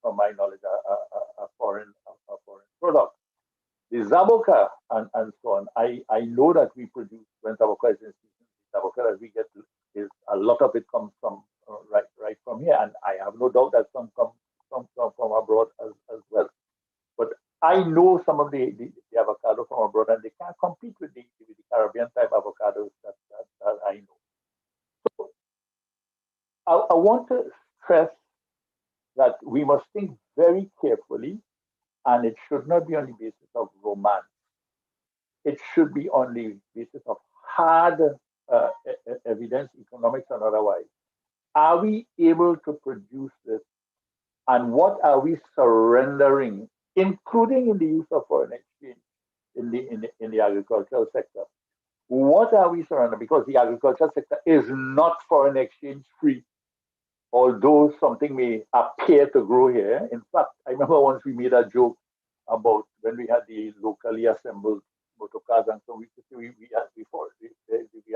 from my knowledge, a foreign product. The zaboka and so on, I know that we produce, when zaboka is in season, the zaboka that we get is a lot of it comes from right from here, and I have no doubt that some come from abroad as well. But I know some of the avocado from abroad, and they can't compete with the Caribbean type avocados that I know. So I want to stress that we must think very carefully, and it should not be on the basis of romance. It should be on the basis of hard evidence, economics and otherwise. Are we able to produce this? And what are we surrendering, including in the use of foreign exchange in the agricultural sector? What are we surrendering? Because the agricultural sector is not foreign exchange free, although something may appear to grow here. In fact, I remember once we made a joke about when we had the locally assembled motor cars, and so we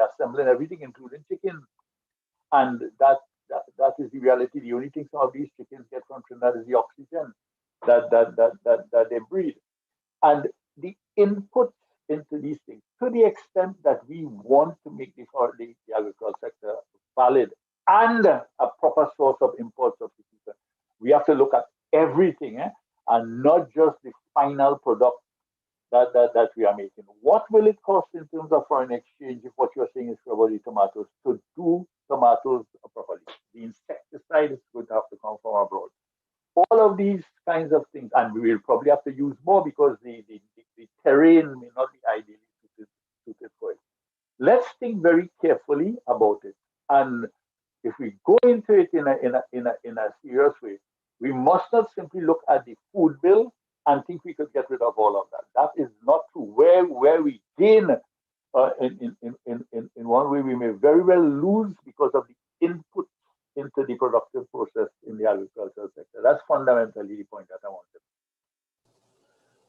assembling everything, including chickens, and that is the reality. The only thing some of these chickens get from Trinidad is the oxygen that they breathe, and the input into these things, to the extent that we want to make the agricultural sector valid and a proper source of import substitution, we have to look at everything, and not just the final product that we are making. What will it cost in terms of foreign exchange if what you're saying is probably tomatoes, to do tomatoes properly? The insecticide is going to have to come from abroad. All of these kinds of things, and we will probably have to use more because the the terrain may not be ideally suited for it. Let's think very carefully about it. And if we go into it in a serious way, we must not simply look at the food bill and think we could get rid of all of that. That is not true. Where we gain in one way, we may very well lose because of the input into the productive process in the agricultural sector. That's fundamentally the point that I wanted.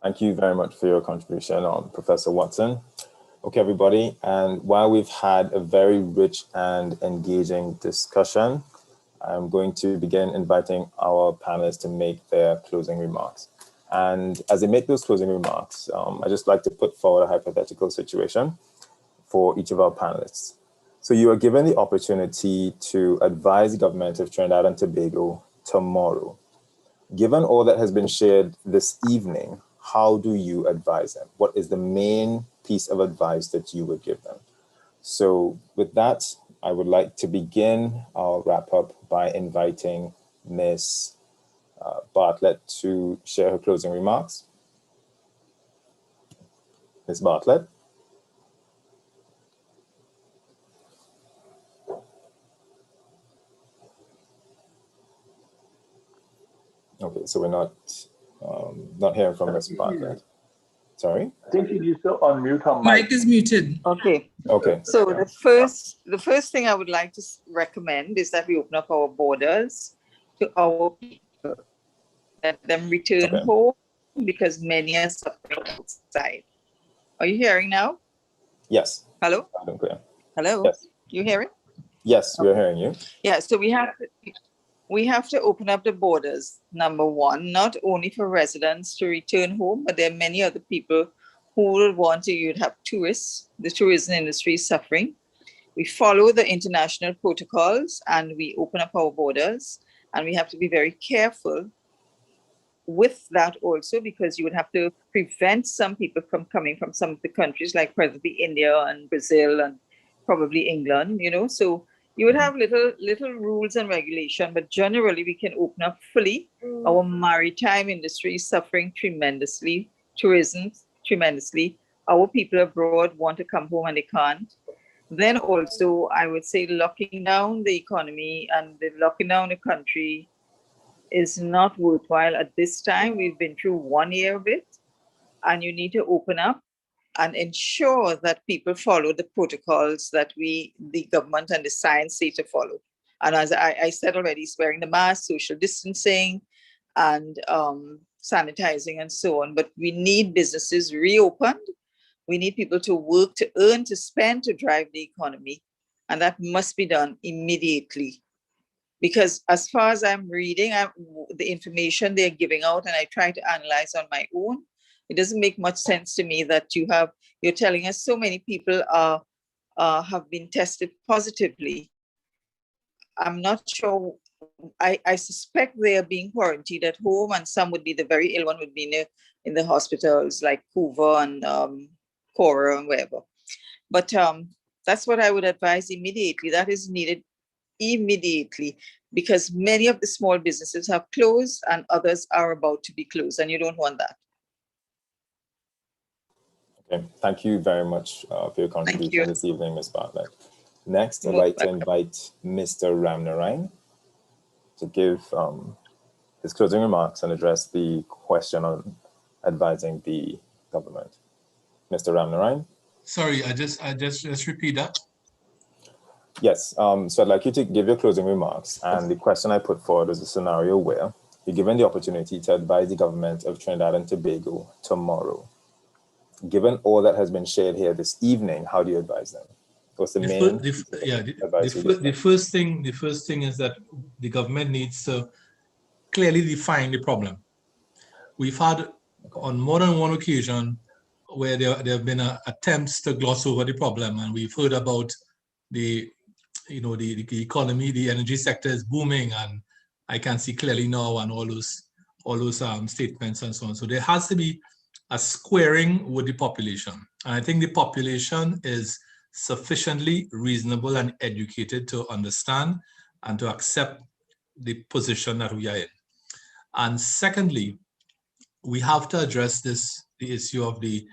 Thank you very much for your contribution, Professor Watson. Okay, everybody, and while we've had a very rich and engaging discussion, I'm going to begin inviting our panelists to make their closing remarks. And as they make those closing remarks, I'd just like to put forward a hypothetical situation for each of our panelists. So you are given the opportunity to advise the government of Trinidad and Tobago tomorrow. Given all that has been shared this evening, how do you advise them? What is the main piece of advice that you would give them? So with that, I would like to begin our wrap up by inviting Ms. Bartlett to share her closing remarks. Ms. Bartlett. Okay, so we're not hearing from Ms. Bartlett. Sorry? I think she needs to unmute her mic. Mic is muted. Okay. Okay. So the first thing I would like to recommend is that we open up our borders to our people. Let them return home because many are suffering outside. Are you hearing now? Yes. Hello? Hello? Yes. You hearing? Yes, we are hearing you. Yeah, so we have to open up the borders, number one, not only for residents to return home, but there are many other people who will want to. You'd have tourists. The tourism industry is suffering. We follow the international protocols and we open up our borders, and we have to be very careful with that also, because you would have to prevent some people from coming from some of the countries like presently India and Brazil and probably England, you know. So you would have little rules and regulation, but generally we can open up fully. Our maritime industry is suffering tremendously, tourism tremendously. Our people abroad want to come home and they can't. Then also I would say locking down the economy and locking down the country is not worthwhile at this time. We've been through 1 year of it, and you need to open up and ensure that people follow the protocols that the government and the science say to follow. And as I said already, wearing the mask, social distancing, and sanitizing and so on. But we need businesses reopened. We need people to work, to earn, to spend, to drive the economy. And that must be done immediately. Because as far as I'm reading, the information they're giving out, and I try to analyze on my own, it doesn't make much sense to me that you're telling us so many people have been tested positively. I'm not sure. I suspect they are being quarantined at home, and some would be the very ill one would be in the hospitals like Hoover and Cora and wherever. But that's what I would advise immediately. That is needed immediately, because many of the small businesses have closed and others are about to be closed, and you don't want that. Okay, thank you very much for your contribution this evening, Ms. Bartlett. Next, I'd like to invite Mr. Ramnarine to give his closing remarks and address the question on advising the government. Mr. Ramnarine? Sorry, I just repeat that. Yes, so I'd like you to give your closing remarks, and the question I put forward is a scenario where you're given the opportunity to advise the government of Trinidad and Tobago tomorrow. Given all that has been shared here this evening, how do you advise them? What's the main advice? The first thing is that the government needs to clearly define the problem. We've had on more than one occasion where there have been attempts to gloss over the problem, and we've heard about the economy, the energy sector is booming, and I can see clearly now, and all those statements and so on. So there has to be a squaring with the population, and I think the population is sufficiently reasonable and educated to understand and to accept the position that we are in. And secondly, we have to address the issue of the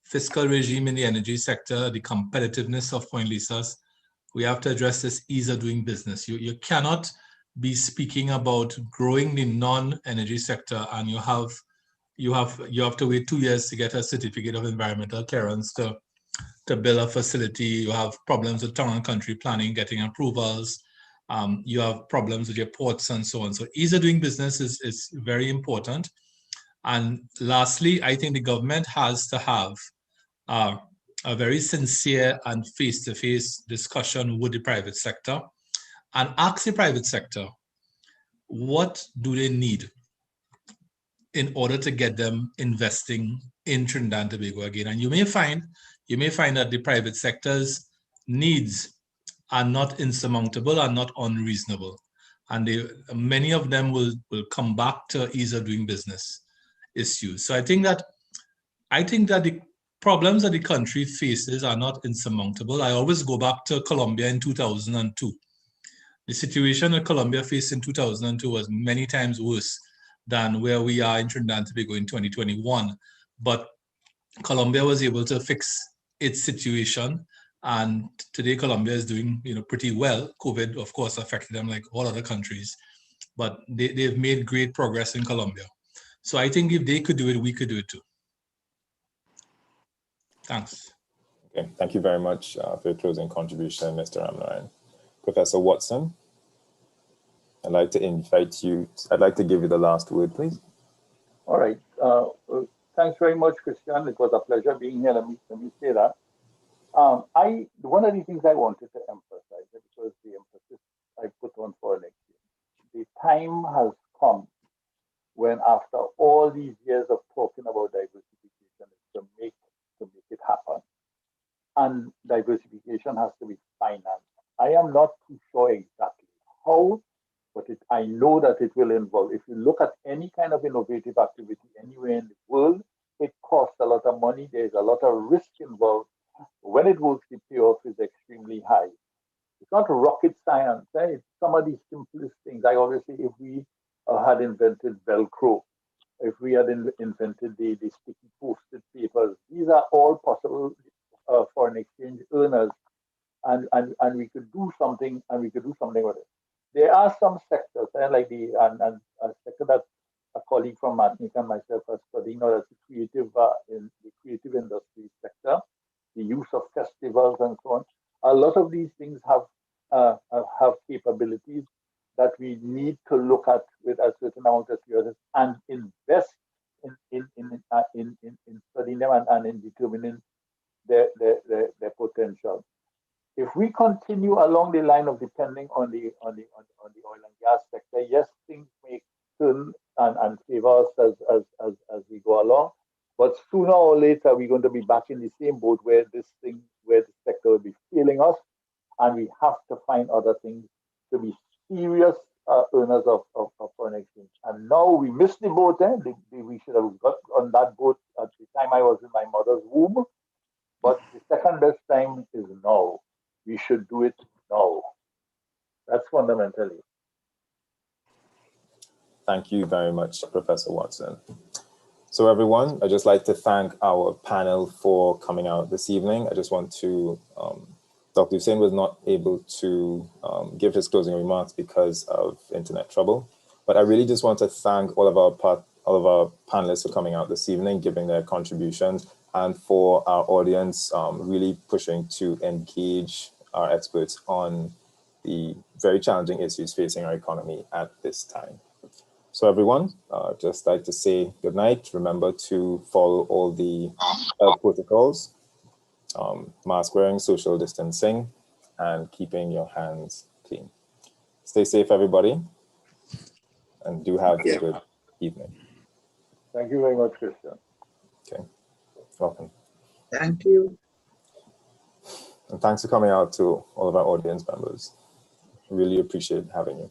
fiscal regime in the energy sector, the competitiveness of Point Lisas. We have to address this ease of doing business. You cannot be speaking about growing the non-energy sector and you have to wait 2 years to get a certificate of environmental clearance to build a facility. You have problems with town and country planning, getting approvals. You have problems with your ports and so on. So ease of doing business is very important. And lastly, I think the government has to have a very sincere and face-to-face discussion with the private sector and ask the private sector, what do they need in order to get them investing in Trinidad and Tobago again? And you may find that the private sector's needs are not insurmountable, are not unreasonable. And many of them will come back to ease of doing business issues. So I think that the problems that the country faces are not insurmountable. I always go back to Colombia in 2002. The situation that Colombia faced in 2002 was many times worse than where we are in Trinidad and Tobago in 2021. But Colombia was able to fix its situation. And today Colombia is doing pretty well. COVID, of course, affected them like all other countries. But they've made great progress in Colombia. So I think if they could do it, we could do it too. Thanks. Okay, thank you very much for your closing contribution, Mr. Ramnarayan. Professor Watson, I'd like to invite you, I'd like to give you the last word, please. All right. Thanks very much, Christian. It was a pleasure being here. Let me say that. One of the things I wanted to emphasize, which was the emphasis I put on foreign exchange. The time has come when, after all these years of talking about diversification, to make it happen. And diversification has to be financed. I am not too sure exactly how, but I know that it will involve. If you look at any kind of innovative activity anywhere in the world, it costs a lot of money. There's a lot of risk involved. When it works, the payoff is extremely high. It's not rocket science. It's some of these simplest things. I always say, if we had invented Velcro, if we had invented the sticky posted papers, these are all possible foreign exchange earners, and we could do something, and we could do something with it. There are some sectors, like a sector that a colleague from Martinique and myself are studying, or that's in the creative industry sector, the use of festivals and so on. A lot of these things have capabilities that we need to look at with a certain amount of seriousness and invest in studying them and in determining their potential. If we continue along the line of depending on the oil and gas sector, yes, things may turn and favor us as we go along, but sooner or later we're going to be back in the same boat where the sector will be failing us, and we have to find other things to be serious earners of foreign exchange. And now we missed the boat. We should have got on that boat at the time I was in my mother's womb, but the second best time is now. We should do it now. That's fundamentally. Thank you very much, Professor Watson. So everyone, I'd just like to thank our panel for coming out this evening. I just want to, Dr. Hussein was not able to give his closing remarks because of internet trouble, but I really just want to thank all of our panelists for coming out this evening, giving their contributions, and for our audience really pushing to engage our experts on the very challenging issues facing our economy at this time. So everyone, just like to say good night. Remember to follow all the health protocols, mask wearing, social distancing, and keeping your hands clean. Stay safe, everybody, and do have a good evening. Thank you very much, Christian. Okay, welcome. Thank you. And thanks for coming out to all of our audience members. Really appreciate having you.